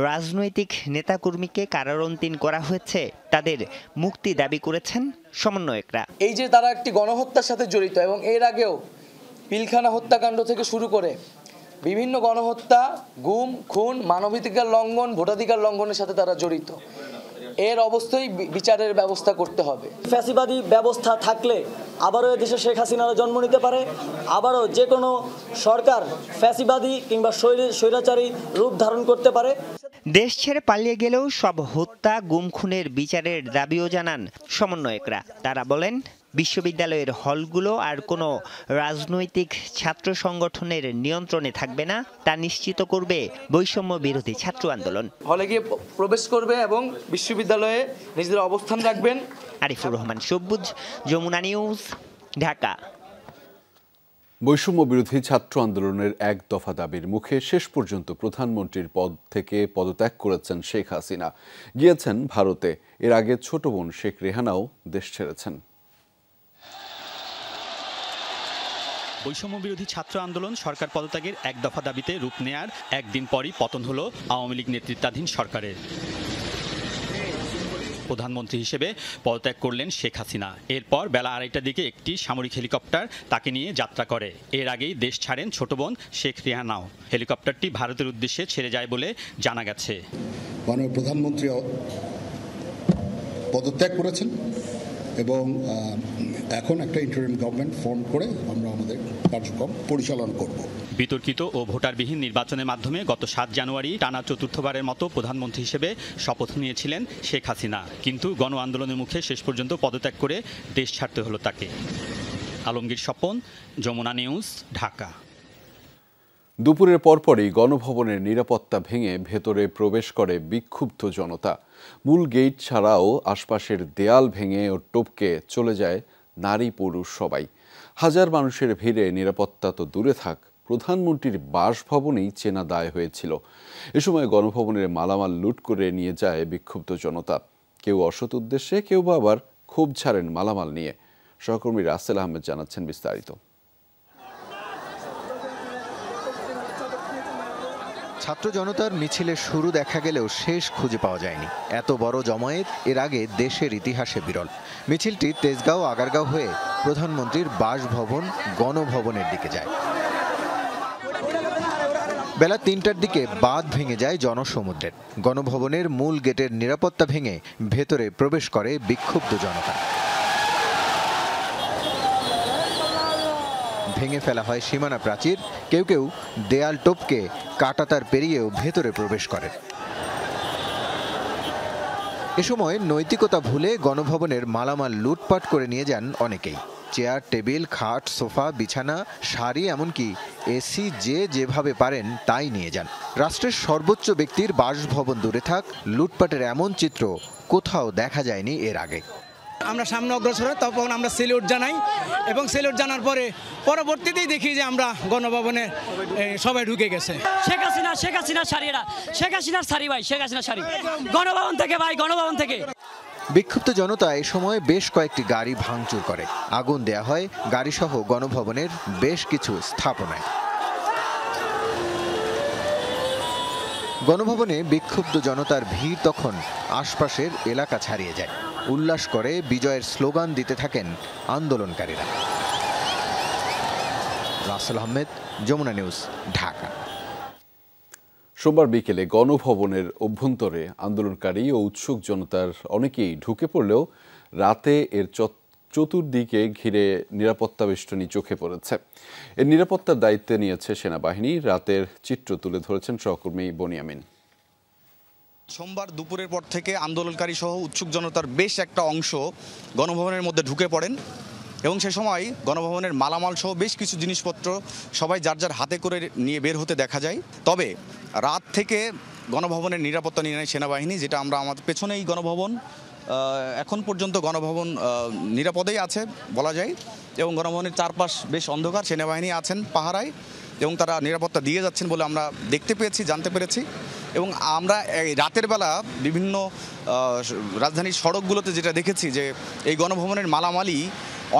রাজনৈতিক নেতাকর্মীকে কারারন্তীন করা হয়েছে তাদের মুক্তি দাবি করেছেন সমন্বয়করা। এই যে তারা একটি গণহত্যার সাথে জড়িত এবং এর আগেও পিলখানা হত্যাকাণ্ড থেকে শুরু করে বিভিন্ন গণহত্যা, গুম, খুন, মানবাধিকার লঙ্ঘন, ভোটাধিকার লঙ্ঘনের সাথে তারা জড়িত। এর অবস্থায় বিচারের ব্যবস্থা করতে হবে। ফ্যাসিবাদী ব্যবস্থা থাকলে আবারও দেশে শেখ হাসিনার জন্ম নিতে পারে, আবারও যে কোনো সরকার ফ্যাসিবাদী কিংবা স্বৈরাচারী রূপ ধারণ করতে পারে। দেশ ছেড়ে পালিয়ে গেলেও সব হত্যা, গুম, খুনের বিচারের দাবিও জানান সমন্বয়করা। তারা বলেন বিশ্ববিদ্যালয়ের হলগুলো আর কোনো রাজনৈতিক ছাত্র সংগঠনের নিয়ন্ত্রণে থাকবে না, তা নিশ্চিত করবে বৈষম্য বিরোধী ছাত্র আন্দোলন। হলে গিয়ে প্রবেশ করবে এবং বিশ্ববিদ্যালয়ে নিজেদের অবস্থান রাখবেন। আরিফুর রহমান সবুজ, যমুনা নিউজ, ঢাকা। বৈষম্য বিরোধী ছাত্র আন্দোলনের এক দফা দাবির মুখে শেষ পর্যন্ত প্রধানমন্ত্রীর পদ থেকে পদত্যাগ করেছেন শেখ হাসিনা, গিয়েছেন ভারতে। এর আগে ছোট বোন শেখ রেহানাও দেশ ছেড়েছেন। বৈষম্য বিরোধী ছাত্র আন্দোলন সরকার পদত্যাগের এক দফা দাবিতে রূপ নেয়ার একদিন পরই পতন হলো আওয়ামী লীগ নেতৃত্বাধীন সরকারের। প্রধানমন্ত্রী হিসেবে পদত্যাগ করলেন শেখ হাসিনা। এরপর বেলা 2:30টার দিকে একটি সামরিক হেলিকপ্টার তাকে নিয়ে যাত্রা করে। এর আগেই দেশ ছাড়েন ছোট বোন শেখ রেহানাও। হেলিকপ্টারটি ভারতের উদ্দেশ্যে ছেড়ে যায় বলে জানা গেছে। মাননীয় প্রধানমন্ত্রী পদত্যাগ করেছেন এবং এখন একটা ইন্টারিম গভর্নমেন্ট ফর্ম করে আমরা আমাদের কার্যক্রম পরিচালনা করব। বিতর্কিত ও ভোটারবিহীন নির্বাচনের মাধ্যমে গত 7 জানুয়ারি টানা চতুর্থবারের মতো প্রধানমন্ত্রী হিসেবে শপথ নিয়েছিলেন শেখ হাসিনা, কিন্তু গণ আন্দোলনের মুখে শেষ পর্যন্ত পদত্যাগ করে দেশ ছাড়তে হলো তাকে। আলমগীর স্বপন, যমুনা নিউজ, ঢাকা। দুপুরের পরপরই গণভবনের নিরাপত্তা ভেঙে ভেতরে প্রবেশ করে বিক্ষুব্ধ জনতা। মূল গেট ছাড়াও আশপাশের দেয়াল ভেঙে ও টপকে চলে যায় নারী পুরুষ সবাই। হাজার মানুষের ভিড়ে নিরাপত্তা তো দূরে থাক, প্রধানমন্ত্রীর বাসভবনেই চেনা দায় হয়েছিল। এ সময় গণভবনের মালামাল লুট করে নিয়ে যায় বিক্ষুব্ধ জনতা। কেউ অসৎ উদ্দেশ্যে, কেউ বা আবার ক্ষোভ ছাড়েন মালামাল নিয়ে। সহকর্মী রাসেল আহমেদ জানাচ্ছেন বিস্তারিত। ছাত্র জনতার মিছিলের শুরু দেখা গেলেও শেষ খুঁজে পাওয়া যায়নি। এত বড় জমায়েত এর আগে দেশের ইতিহাসে বিরল। মিছিলটি তেজগাঁও আগারগাঁও হয়ে প্রধানমন্ত্রীর বাসভবন গণভবনের দিকে যায়। বেলা 3টার দিকে বাঁধ ভেঙে যায় জনসমুদ্রের। গণভবনের মূল গেটের নিরাপত্তা ভেঙে ভেতরে প্রবেশ করে বিক্ষুব্ধ জনতা। ভেঙে ফেলা হয় সীমানা প্রাচীর, কেউ কেউ দেয়াল টপকে কাঁটাতার পেরিয়েও ভেতরে প্রবেশ করে। এ সময় নৈতিকতা ভুলে গণভবনের মালামাল লুটপাট করে নিয়ে যান অনেকেই। চেয়ার, টেবিল, খাট, সোফা, বিছানা, শাড়ি, এমনকি এসি যে যেভাবে পারেন তাই নিয়ে যান। রাষ্ট্রের সর্বোচ্চ ব্যক্তির বাসভবন দূরে থাক, লুটপাটের এমন চিত্র কোথাও দেখা যায়নি এর আগে। আমরা সামনে অগ্রসর হই, তখন আমরা সেলিউট জানাই এবং সেলিউট জানার পরে পরবর্তীতেই দেখি যে আমরা গণভবনে সবাই ঢুকে গেছে। শেখ হাসিনার শাড়িরা, শেখ হাসিনার শাড়ি ভাই, শেখ হাসিনার শাড়ি গণভবন থেকে ভাই, গণভবন থেকে। বিক্ষুব্ধ জনতা এ সময় বেশ কয়েকটি গাড়ি ভাঙচুর করে। আগুন দেয়া হয় গাড়িসহ গণভবনের বেশ কিছু স্থাপনায়। গণভবনে বিক্ষুব্ধ জনতার ভিড় তখন আশপাশের এলাকা ছাড়িয়ে যায়। উল্লাস করে বিজয়ের স্লোগান দিতে থাকেন আন্দোলনকারীরা। রাসেল আহমেদ, যমুনা নিউজ, ঢাকা। সোমবার বিকেলে গণভবনের অভ্যন্তরে আন্দোলনকারী ও উৎসুক জনতার অনেকেই ঢুকে পড়লেও রাতে এর চতুর্দিকে ঘিরে নিরাপত্তা বেষ্টনী চোখে পড়েছে। এর নিরাপত্তার দায়িত্বে নিয়েছে সেনাবাহিনী। রাতের চিত্র তুলে ধরেছেন সহকর্মী বনিয়ামিন। সোমবার দুপুরের পর থেকে আন্দোলনকারী সহ উৎসুক জনতার বেশ একটা অংশ গণভবনের মধ্যে ঢুকে পড়েন এবং সে সময় গণভবনের মালামাল সহ বেশ কিছু জিনিসপত্র সবাই যার যার হাতে করে নিয়ে বের হতে দেখা যায়। তবে রাত থেকে গণভবনের নিরাপত্তা নিয়ে নেয় সেনাবাহিনী, যেটা আমরা আমাদের পেছনেই গণভবন। এখন পর্যন্ত গণভবন নিরাপদেই আছে বলা যায় এবং গণভবনের চারপাশ বেশ অন্ধকার। সেনাবাহিনী আছেন পাহারায় এবং তারা নিরাপত্তা দিয়ে যাচ্ছেন বলে আমরা দেখতে পেয়েছি, জানতে পেরেছি। এবং আমরা এই রাতের বেলা বিভিন্ন রাজধানীর সড়কগুলোতে যেটা দেখেছি যে এই গণভবনের মালামালই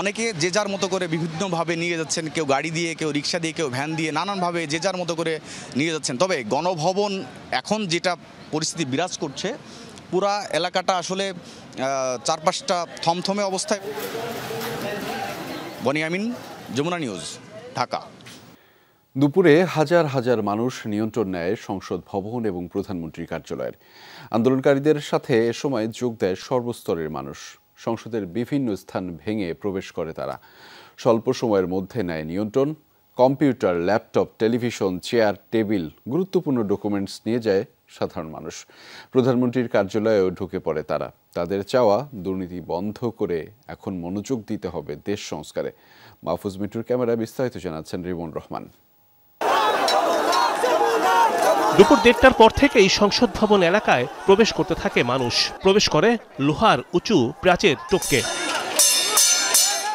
অনেকে যে যার মতো করে বিভিন্নভাবে নিয়ে যাচ্ছেন, কেউ গাড়ি দিয়ে, কেউ রিক্সা দিয়ে, কেউ ভ্যান দিয়ে, নানানভাবে যে যার মতো করে নিয়ে যাচ্ছেন। তবে গণভবন এখন যেটা পরিস্থিতি বিরাজ করছে, পুরা এলাকাটা আসলে চারপাশটা থমথমে অবস্থায়। বনিয়ামিন, যমুনা নিউজ, ঢাকা। দুপুরে হাজার হাজার মানুষ নিয়ন্ত্রণ নেয় সংসদ ভবন এবং প্রধানমন্ত্রীর কার্যালয়ের। আন্দোলনকারীদের সাথে এ সময় যোগ দেয় সর্বস্তরের মানুষ। সংসদের বিভিন্ন স্থান ভেঙে প্রবেশ করে তারা। স্বল্প সময়ের মধ্যে নেয় নিয়ন্ত্রণ। Computer, laptop, television, chair, table, গুরুত্বপূর্ণ ডকুমেন্টস নিয়ে যায় সাধারণ মানুষ। প্রধানমন্ত্রীর কার্যালয়েও ঢুকে পড়ে তারা। তাদের চাওয়া, দুর্নীতি বন্ধ করে এখন মনোযোগ দিতে হবে দেশ সংস্কারে। মাহফুজ মিটুর ক্যামেরায় বিস্তারিত জানাচ্ছেন রিমন রহমান। দুপুর 1:30টার পর থেকেই সংসদ ভবন এলাকায় প্রবেশ করতে থাকে মানুষ। প্রবেশ করে লোহার উঁচু প্রাচীর টপকে।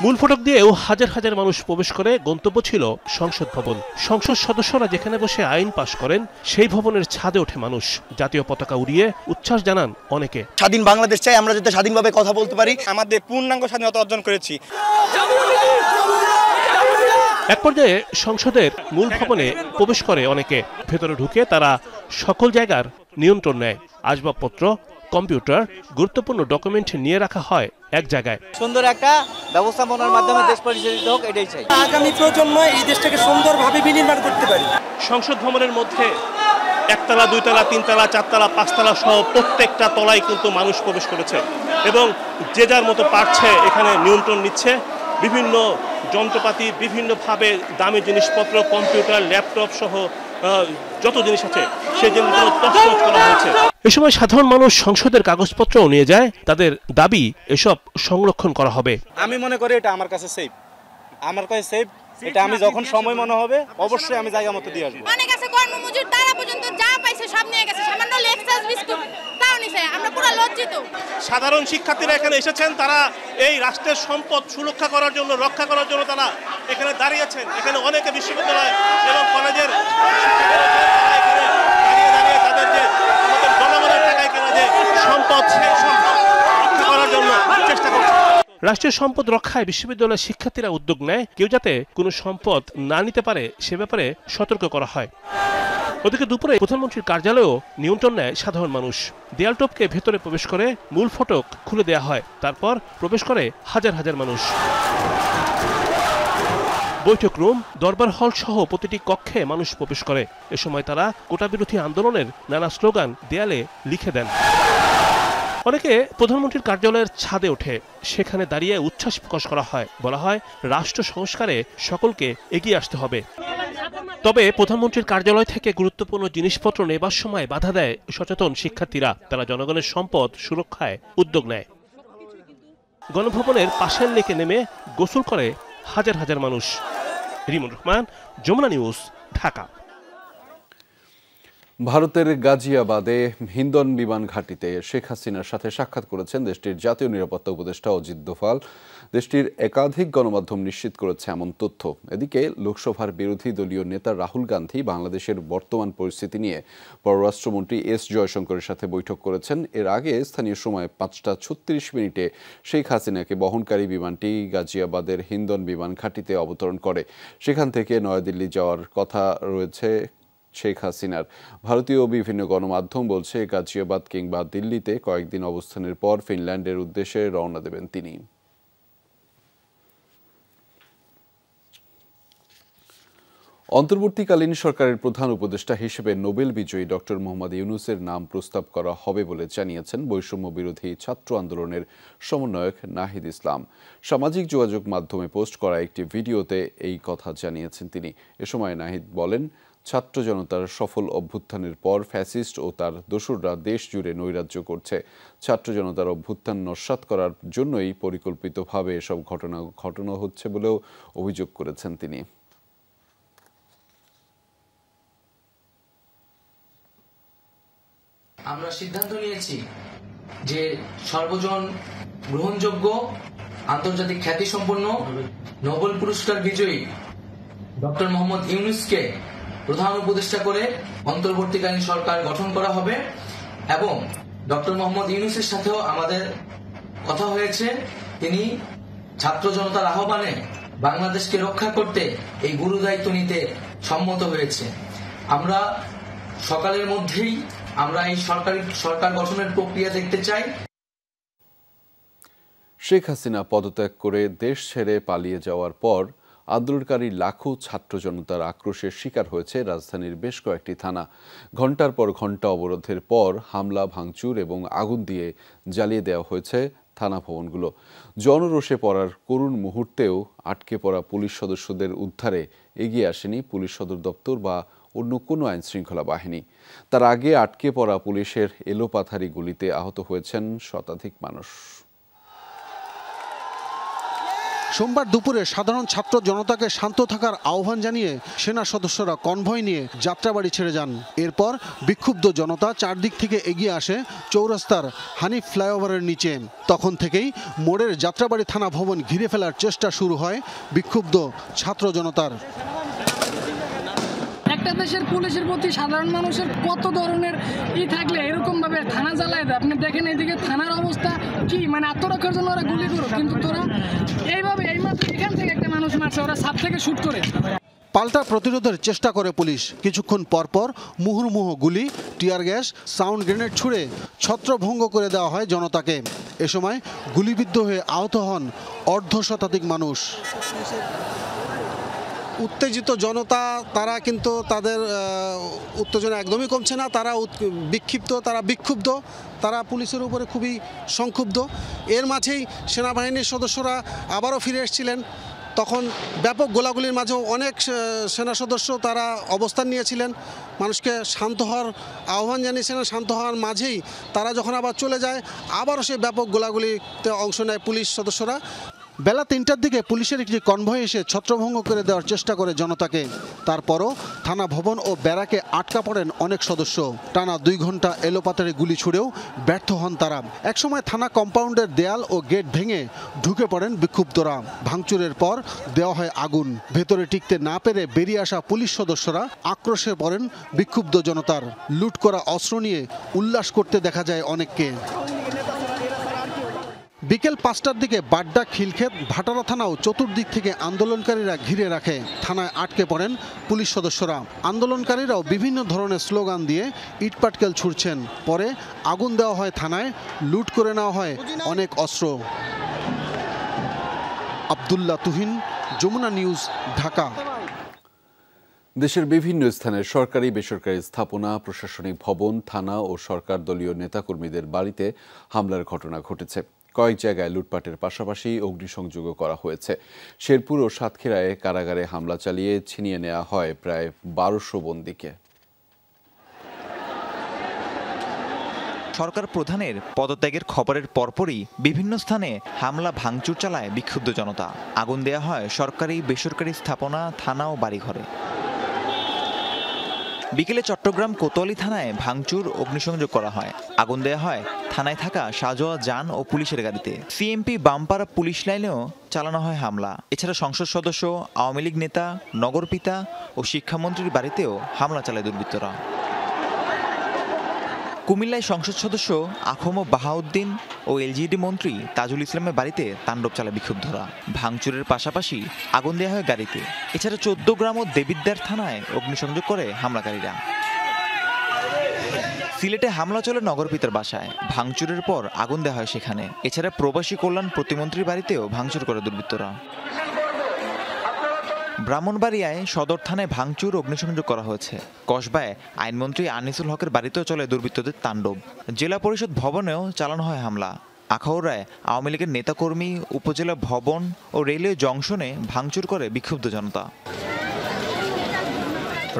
মূল ফটক দিয়েও হাজার হাজার মানুষ প্রবেশ করে। গন্তব্য ছিল সংসদ ভবন। সংসদ সদস্যরা যেখানে বসে আইন পাশ করেন সেই ভবনের ছাদে ওঠে মানুষ। জাতীয় পতাকা উড়িয়ে উচ্ছ্বাস জানান অনেকে। স্বাধীন বাংলাদেশ চাই, আমরা যাতে স্বাধীনভাবে কথা বলতে পারি, আমাদের পূর্ণাঙ্গ স্বাধীনতা অর্জন করেছি। এক পর্যায়ে সংসদের মূল ভবনে প্রবেশ করে অনেকে। ভেতরে ঢুকে তারা সকল জায়গার নিয়ন্ত্রণ নেয়। আসবাবপত্র, কম্পিউটার, গুরুত্বপূর্ণ ডকুমেন্ট নিয়ে রাখা হয় এক জায়গায়। সুন্দর একটা ব্যবস্থাপনার মাধ্যমে দেশ পরিচালিত হোক, এটাই চাই। আগামী প্রজন্ম এই দেশটাকে সুন্দরভাবে বিনির্মাণ করতে পারে। সংসদ ভবনের মধ্যে একতলা, দুইতলা, তিনতলা, চারতলা, পাঁচতলা সহ প্রত্যেকটা তলায় কিন্তু মানুষ প্রবেশ করেছে এবং যে যার মতো পারছে এখানে নিয়ন্ত্রণ নিচ্ছে। বিভিন্ন যন্ত্রপাতি, বিভিন্নভাবে দামি জিনিসপত্র, কম্পিউটার, ল্যাপটপ সহ যত জিনিস আছে সেই জিনিসগুলো তছনছ করা হয়েছে। এ সময় সাধারণ মানুষ সংসদের কাগজপত্রও নিয়ে যায়। তাদের দাবি এসব সংরক্ষণ করা হবে। আমি মনে করি এটা আমার কাছে সেফ, আমার কাছে সেফ। এটা আমি যখন সময় মনে হবে অবশ্যই আমি জায়গা মতো দিয়ে আসবো। অনেক আছে কর্মমজুর, তারা পর্যন্ত যা পাইছে সব নিয়ে গেছে, সামান্য লেক্সাস বিস্কুট তাও নিছে। আমরা পুরো লজ্জিত। সাধারণ শিক্ষার্থীরা এখানে এসেছেন, তারা এই রাষ্ট্রের সম্পদ সুরক্ষা করার জন্য, রক্ষা করার জন্য তারা এখানে দাঁড়িয়েছেন। এখানে অনেকে বিশ্ববিদ্যালয় এবং কলেজের দাঁড়িয়ে তাদের যে আমাদের জনগণের টাকায় কেনা যে সম্পদ, সেই সম্পদ রক্ষা করার জন্য চেষ্টা করছে। রাষ্ট্রীয় সম্পদ রক্ষায় বিশ্ববিদ্যালয়ের শিক্ষার্থীরা উদ্যোগ নেয়। কেউ যাতে কোনো সম্পদ না নিতে পারে সে ব্যাপারে সতর্ক করা হয়। ওদিকে দুপুরে প্রধানমন্ত্রীর কার্যালয়েও নিয়ন্ত্রণ নেয় সাধারণ মানুষ। দেয়াল টপকে ভেতরে প্রবেশ করে মূল ফটক খুলে দেওয়া হয়। তারপর প্রবেশ করে হাজার হাজার মানুষ। বৈঠক রুম, দরবার হল সহ প্রতিটি কক্ষে মানুষ প্রবেশ করে। এ সময় তারা কোটা বিরোধী আন্দোলনের নানা স্লোগান দেয়ালে লিখে দেন। অনেকে প্রধানমন্ত্রীর কার্যালয়ের ছাদে ওঠে। সেখানে দাঁড়িয়ে উচ্ছ্বাস প্রকাশ করা হয়। বলা হয় রাষ্ট্র সংস্কারে সকলকে এগিয়ে আসতে হবে। তবে প্রধানমন্ত্রীর কার্যালয় থেকে গুরুত্বপূর্ণ জিনিসপত্র নেবার সময় বাধা দেয় সচেতন শিক্ষার্থীরা। তারা জনগণের সম্পদ সুরক্ষায় উদ্যোগ নেয়। গণভবনের পাশের লেকে নেমে গোসল করে হাজার হাজার মানুষ। রিমন রহমান, যমুনা নিউজ, ঢাকা। ভারতের গাজিয়াবাদে হিন্দন বিমান ঘাঁটিতে শেখ হাসিনার সাথে সাক্ষাৎ করেছেন দেশটির জাতীয় নিরাপত্তা উপদেষ্টা অজিত দোভাল। দেশটির একাধিক গণমাধ্যম নিশ্চিত করেছে এমন তথ্য। এদিকে লোকসভার বিরোধী দলীয় নেতা রাহুল গান্ধী বাংলাদেশের বর্তমান পরিস্থিতি নিয়ে পররাষ্ট্রমন্ত্রী এস জয়শঙ্করের সাথে বৈঠক করেছেন। এর আগে স্থানীয় সময় 5:36 শেখ হাসিনাকে বহনকারী বিমানটি গাজিয়াবাদের হিন্দন বিমান ঘাঁটিতে অবতরণ করে। সেখান থেকে নয়াদিল্লি যাওয়ার কথা রয়েছে শেখ হাসিনার। ভারতীয় বিভিন্ন গণমাধ্যম বলছে গাজিয়াবাদ কিংবা দিল্লিতে কয়েকদিন অবস্থানের পর ফিনল্যান্ডের উদ্দেশ্যে রওনা দেবেন তিনি। অন্তর্বর্তীকালীন সরকারের প্রধান উপদেষ্টা হিসেবে নোবেল বিজয়ী ডক্টর মোহাম্মদ ইউনূসের নাম প্রস্তাব করা হবে বলে জানিয়েছেন বৈষম্য বিরোধী ছাত্র আন্দোলনের সমন্বয়ক নাহিদ ইসলাম। সামাজিক যোগাযোগ মাধ্যমে পোস্ট করা একটি ভিডিওতে এই কথা জানিয়েছেন তিনি। এ সময় নাহিদ বলেন, ছাত্র জনতার সফল অভ্যুত্থানের পর ফ্যাসিস্ট ও তার দোসররা দেশ জুড়ে নৈরাজ্য করছে। ছাত্র জনতার অভ্যুত্থান নস্যাৎ করার জন্যই পরিকল্পিতভাবে এসব ঘটনা হচ্ছে বলেও অভিযোগ করেছেন তিনি। আমরা সিদ্ধান্ত নিয়েছি যে সর্বজন গ্রহণযোগ্য আন্তর্জাতিক খ্যাতিসম্পন্ন নোবেল পুরস্কার বিজয়ী ডক্টর মোহাম্মদ ইউনূসকে প্রধান উপদেষ্টা করে অন্তর্বর্তীকালীন সরকার গঠন করা হবে এবং ডক্টর মোহাম্মদ ইউনূসের সাথেও আমাদের কথা হয়েছে। তিনি ছাত্র জনতার আহ্বানে বাংলাদেশকে রক্ষা করতে এই গুরু দায়িত্ব নিতে সম্মত হয়েছে। আমরা সকালের মধ্যেই আমরা এই সরকার গঠনের প্রক্রিয়া দেখতে চাই। শেখ হাসিনা পদত্যাগ করে দেশ ছেড়ে পালিয়ে যাওয়ার পর আন্দোলনকারী লাখো ছাত্র জনতার আক্রোশের শিকার হয়েছে রাজধানীর বেশ কয়েকটি থানা। ঘণ্টার পর ঘণ্টা অবরোধের পর হামলা, ভাঙচুর এবং আগুন দিয়ে জ্বালিয়ে দেওয়া হয়েছে থানা ভবনগুলো। জনরোষে পড়ার করুণ মুহূর্তেও আটকে পড়া পুলিশ সদস্যদের উদ্ধারে এগিয়ে আসেনি পুলিশ সদর দপ্তর বা অন্য কোনো আইনশৃঙ্খলা বাহিনী। তার আগে আটকে পড়া পুলিশের এলোপাথারি গুলিতে আহত হয়েছেন শতাধিক মানুষ। সোমবার দুপুরে সাধারণ ছাত্র জনতাকে শান্ত থাকার আহ্বান জানিয়ে সেনা সদস্যরা কনভয় নিয়ে যাত্রাবাড়ি ছেড়ে যান। এরপর বিক্ষুব্ধ জনতা চারদিক থেকে এগিয়ে আসে চৌরাস্তার হানিফ ফ্লাইওভারের নিচে। তখন থেকেই মোড়ের যাত্রাবাড়ি থানা ভবন ঘিরে ফেলার চেষ্টা শুরু হয় বিক্ষুব্ধ ছাত্র জনতার। একটা দেশের পুলিশের প্রতি সাধারণ মানুষের কত ধরনের থাকলে এরকম ভাবে থানা জ্বালায় দেয়। আপনি দেখেন এইদিকে থানার অবস্থা কি, মানে আত্মরক্ষার জন্য ওরা গুলি করো, কিন্তু তোরা এইভাবে এইমাত্র এখান থেকে একটা মানুষ মারছে, ওরা সাপ থেকে শুট করে। পাল্টা প্রতিরোধের চেষ্টা করে পুলিশ। কিছুক্ষণ পরপর মুহুর্মুহু গুলি, টিয়ার গ্যাস, সাউন্ড গ্রেনেড ছুড়ে ছত্রভঙ্গ করে দেওয়া হয় জনতাকে। এ সময় গুলিবিদ্ধ হয়ে আহত হন অর্ধশতাধিক মানুষ। উত্তেজিত জনতা, তারা কিন্তু তাদের উত্তেজনা একদমই কমছে না। তারা বিক্ষুব্ধ, তারা পুলিশের উপরে খুবই সংক্ষুব্ধ। এর মাঝেই সেনাবাহিনীর সদস্যরা আবারও ফিরে এসেছিলেন। তখন ব্যাপক গোলাগুলির মাঝেও অনেক সেনা সদস্য তারা অবস্থান নিয়েছিলেন, মানুষকে শান্ত হওয়ার আহ্বান জানিয়েছিলেন। শান্ত হওয়ার মাঝেই তারা যখন আবার চলে যায়, আবারও সেই ব্যাপক গোলাগুলিতে অংশ নেয় পুলিশ সদস্যরা। বেলা ৩টার দিকে পুলিশের একটি কনভয় এসে ছত্রভঙ্গ করে দেওয়ার চেষ্টা করে জনতাকে। তারপরও থানা ভবন ও ব্যারাকে আটকা পড়েন অনেক সদস্য। টানা ২ ঘন্টা এলোপাতাড়ি গুলি ছুড়েও ব্যর্থ হন তারা। একসময় থানা কম্পাউন্ডের দেয়াল ও গেট ভেঙে ঢুকে পড়েন বিক্ষুব্ধরা। ভাঙচুরের পর দেওয়া হয় আগুন। ভেতরে টিকতে না পেরে বেরিয়ে আসা পুলিশ সদস্যরা আক্রোশে পড়েন বিক্ষুব্ধ জনতার। লুট করা অস্ত্র নিয়ে উল্লাস করতে দেখা যায় অনেককে। বিকেল ৫টার দিকে বাড্ডা, খিলক্ষেত, ভাটারা থানাও চতুর্দিক থেকে আন্দোলনকারীরা ঘিরে রাখে। থানায় আটকে পড়েন পুলিশ সদস্যরা। আন্দোলনকারীরাও বিভিন্ন ধরনের স্লোগান দিয়ে ইটপাটকেল ছুড়ছেন। পরে আগুন দেওয়া হয় থানায়, লুট করে নেওয়া হয় অনেক অস্ত্র। আব্দুল্লাহ তুহিন, যমুনা নিউজ, ঢাকা। দেশের বিভিন্ন স্থানে সরকারি বেসরকারি স্থাপনা, প্রশাসনিক ভবন, থানা ও সরকার দলীয় নেতাকর্মীদের বাড়িতে হামলার ঘটনা ঘটেছে। কয়েক জায়গায় লুটপাটের পাশাপাশি অগ্নিসংযোগও করা হয়েছে। শেরপুর ও সাতক্ষীরায় কারাগারে হামলা চালিয়ে ছিনিয়ে নেওয়া হয় প্রায় ১২০০ বন্দীকে। সরকার প্রধানের পদত্যাগের খবরের পরপরই বিভিন্ন স্থানে হামলা ভাঙচুর চালায় বিক্ষুব্ধ জনতা। আগুন দেয়া হয় সরকারি বেসরকারি স্থাপনা, থানা ও বাড়িঘরে। বিকেলে চট্টগ্রাম কোতোয়ালি থানায় ভাঙচুর, অগ্নিসংযোগ করা হয়। আগুন দেয়া হয় থানায় থাকা সাজোয়া যান ও পুলিশের গাড়িতে। সিএমপি বামপাড়া পুলিশ লাইনেও চালানো হয় হামলা। এছাড়া সংসদ সদস্য, আওয়ামী লীগ নেতা, নগরপিতা ও শিক্ষামন্ত্রীর বাড়িতেও হামলা চালায় দুর্বৃত্তরা। কুমিল্লায় সংসদ সদস্য আখম বাহাউদ্দিন ও এলজিইডি মন্ত্রী তাজুল ইসলামের বাড়িতে তাণ্ডব চালায় বিক্ষুব্ধরা। ভাঙচুরের পাশাপাশি আগুন দেওয়া হয় গাড়িতে। এছাড়া 14 গ্রাম ও দেবিদ্বার থানায় অগ্নিসংযোগ করে হামলাকারীরা। সিলেটে হামলা চলে নগরপিতার বাসায়, ভাঙচুরের পর আগুন দেওয়া হয় সেখানে। এছাড়া প্রবাসী কল্যাণ প্রতিমন্ত্রীর বাড়িতেও ভাঙচুর করে দুর্বৃত্তরা। ব্রাহ্মণবাড়িয়ায় সদর থানায় ভাঙচুর অগ্নিসংযোগ করা হয়েছে। কসবায় আইনমন্ত্রী আনিসুল হকের বাড়িতেও চলে দুর্বৃত্তদের তাণ্ডব। জেলা পরিষদ ভবনেও চালানো হয় হামলা। আখাউড়ায় আওয়ামী লীগের নেতাকর্মী, উপজেলা ভবন ও রেলওয়ে জংশনে ভাঙচুর করে বিক্ষুব্ধ জনতা।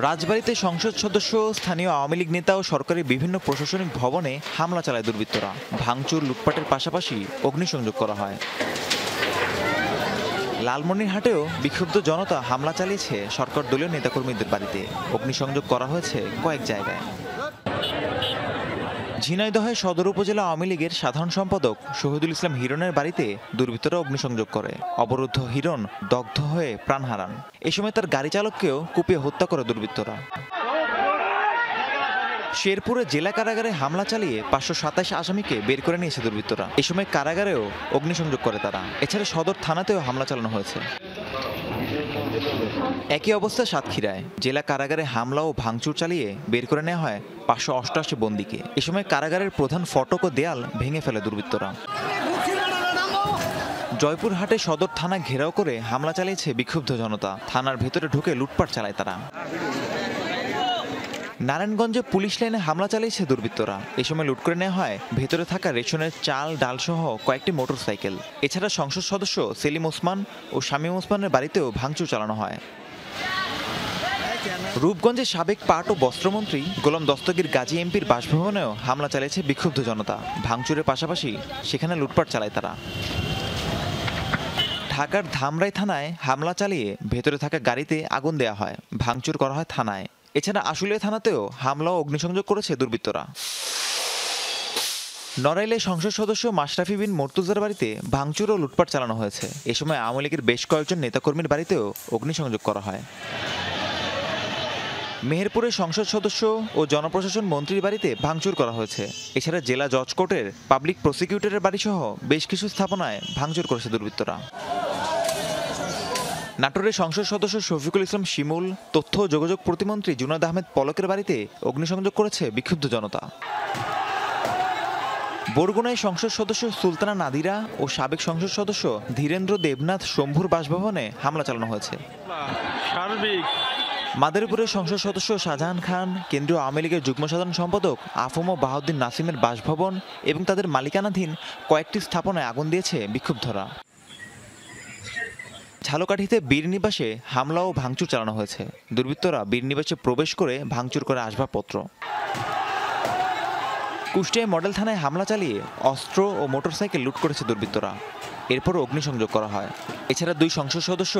রাজবাড়ীতে সংসদ সদস্য, স্থানীয় আওয়ামী লীগ নেতা ও সরকারি বিভিন্ন প্রশাসনিক ভবনে হামলা চালায় দুর্বৃত্তরা। ভাঙচুর, লুটপাটের পাশাপাশি অগ্নিসংযোগ করা হয়। লালমনিরহাটেও বিক্ষুব্ধ জনতা হামলা চালিয়েছে সরকার দলীয় নেতাকর্মীদের বাড়িতে। অগ্নিসংযোগ করা হয়েছে কয়েক জায়গায়। ঝিনাইদহে সদর উপজেলা আওয়ামী লীগের সাধারণ সম্পাদক শহীদুল ইসলাম হিরণের বাড়িতে দুর্বৃত্তরা অগ্নিসংযোগ করে। অবরুদ্ধ হিরণ দগ্ধ হয়ে প্রাণ হারান। এ সময় তার গাড়ি চালককেও কুপিয়ে হত্যা করে দুর্বৃত্তরা। শেরপুরে জেলা কারাগারে হামলা চালিয়ে 527 আসামিকে বের করে নিয়েছে দুর্বৃত্তরা। এ সময় কারাগারেও অগ্নিসংযোগ করে তারা। এছাড়া সদর থানাতেও হামলা চালানো হয়েছে। একই অবস্থা সাতক্ষীরায় জেলা কারাগারে হামলা ও ভাঙচুর চালিয়ে বের করে নেওয়া হয় 588 বন্দীকে। এ সময় কারাগারের প্রধান ফটক ও দেয়াল ভেঙে ফেলে দুর্বৃত্তরা। জয়পুরহাটে সদর থানা ঘেরাও করে হামলা চালিয়েছে বিক্ষুব্ধ জনতা। থানার ভেতরে ঢুকে লুটপাট চালায় তারা। নারায়ণগঞ্জে পুলিশ লাইনে হামলা চালিয়েছে দুর্বৃত্তরা। এ সময় লুট করে নেওয়া হয় ভেতরে থাকা রেশনের চাল, ডাল সহ কয়েকটি মোটরসাইকেল। এছাড়া সংসদ সদস্য সেলিম ওসমান ও শামীম ওসমানের বাড়িতেও ভাঙচুর চালানো হয়। রূপগঞ্জে সাবেক পাট ও বস্ত্রমন্ত্রী গোলাম দস্তগীর গাজী এমপির বাসভবনেও হামলা চালিয়েছে বিক্ষুব্ধ জনতা। ভাঙচুরের পাশাপাশি সেখানে লুটপাট চালায় তারা। ঢাকার ধামরাই থানায় হামলা চালিয়ে ভেতরে থাকা গাড়িতে আগুন দেওয়া হয়। ভাঙচুর করা হয় থানায়। এছাড়া আশুলিয়া থানাতেও হামলা ও অগ্নিসংযোগ করেছে দুর্বৃত্তরা। নড়াইলে সংসদ সদস্য মাশরাফি বিন মর্তুজার বাড়িতে ভাঙচুর ও লুটপাট চালানো হয়েছে। এ সময় আওয়ামী লীগের বেশ কয়েকজন নেতাকর্মীর বাড়িতেও অগ্নিসংযোগ করা হয়। মেহেরপুরে সংসদ সদস্য ও জনপ্রশাসন মন্ত্রীর বাড়িতে ভাঙচুর করা হয়েছে। এছাড়া জেলা জজ কোর্টের পাবলিক প্রসিকিউটরের বাড়িসহ বেশ কিছু স্থাপনায় ভাঙচুর করেছে দুর্বৃত্তরা। নাটোরের সংসদ সদস্য শফিকুল ইসলাম শিমুল, তথ্য ও যোগাযোগ প্রতিমন্ত্রী জুনাদ আহমেদ পলকের বাড়িতে অগ্নিসংযোগ করেছে বিক্ষুব্ধ জনতা। বরগুনায় সংসদ সদস্য সুলতানা নাদিরা ও সাবেক সংসদ সদস্য ধীরেন্দ্র দেবনাথ শম্ভুর বাসভবনে হামলা চালানো হয়েছে। মাদারীপুরের সংসদ সদস্য শাহজাহান খান, কেন্দ্রীয় আওয়ামী লীগের যুগ্ম সাধারণ সম্পাদক আফম বাহাউদ্দিন নাসিমের বাসভবন এবং তাদের মালিকানাধীন কয়েকটি স্থাপনায় আগুন দিয়েছে বিক্ষুব্ধরা। ঝালকাঠিতে বীরনিবাসে হামলা ও ভাঙচুর চালানো হয়েছে। দুর্বৃত্তরা বীরনিবাসে প্রবেশ করে ভাঙচুর করে আসবাবপত্র। কুষ্টিয়ায় মডেল থানায় হামলা চালিয়ে অস্ত্র ও মোটরসাইকেল লুট করেছে দুর্বৃত্তরা। এরপর অগ্নিসংযোগ করা হয়। এছাড়া 2 সংসদ সদস্য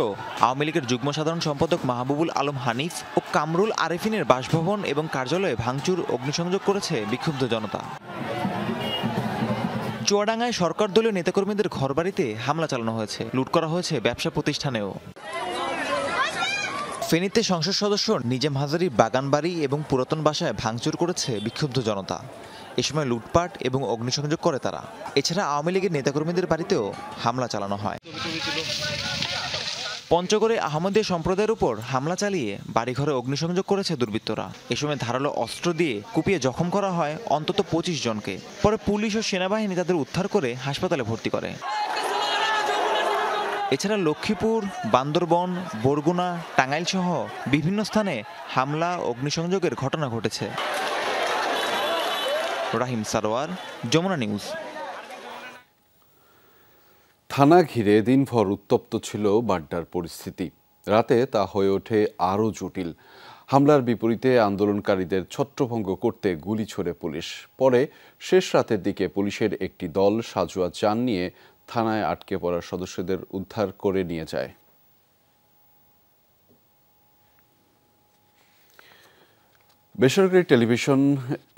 আওয়ামী লীগের যুগ্ম সাধারণ সম্পাদক মাহবুবুল আলম হানিফ ও কামরুল আরেফিনের বাসভবন এবং কার্যালয়ে ভাঙচুর অগ্নিসংযোগ করেছে বিক্ষুব্ধ জনতা। চুয়াডাঙ্গায় সরকার দলীয় নেতাকর্মীদের ঘরবাড়িতে হামলা চালানো হয়েছে। লুট করা হয়েছে ব্যবসা প্রতিষ্ঠানেও। ফেনীতে সংসদ সদস্য নিজাম হাজারীর বাগানবাড়ি এবং পুরাতন বাসায় ভাঙচুর করেছে বিক্ষুব্ধ জনতা। এ সময় লুটপাট এবং অগ্নিসংযোগ করে তারা। এছাড়া আওয়ামী লীগের নেতাকর্মীদের বাড়িতেও হামলা চালানো হয়। পঞ্চগড়ে আহমদীয়া সম্প্রদায়ের উপর হামলা চালিয়ে বাড়িঘরে অগ্নিসংযোগ করেছে দুর্বৃত্তরা। এ সময় ধারালো অস্ত্র দিয়ে কুপিয়ে জখম করা হয় অন্তত 25 জনকে। পরে পুলিশ ও সেনাবাহিনী তাদের উদ্ধার করে হাসপাতালে ভর্তি করে। এছাড়া লক্ষ্মীপুর, বান্দরবন, বরগুনা, টাঙ্গাইল সহ বিভিন্ন স্থানে হামলা অগ্নিসংযোগের ঘটনা ঘটেছে। রাহিম সারোয়ার, যমুনা নিউজ। থানা ঘিরে দিনভর উত্তপ্ত ছিল বাড্ডার পরিস্থিতি। রাতে তা হয়ে ওঠে আরও জটিল। হামলার বিপরীতে আন্দোলনকারীদের ছত্রভঙ্গ করতে গুলি ছোড়ে পুলিশ। পরে শেষ রাতের দিকে পুলিশের একটি দল সাজোয়া যান নিয়ে থানায় আটকে পড়া সদস্যদের উদ্ধার করে নিয়ে যায়। বেসরকারি টেলিভিশন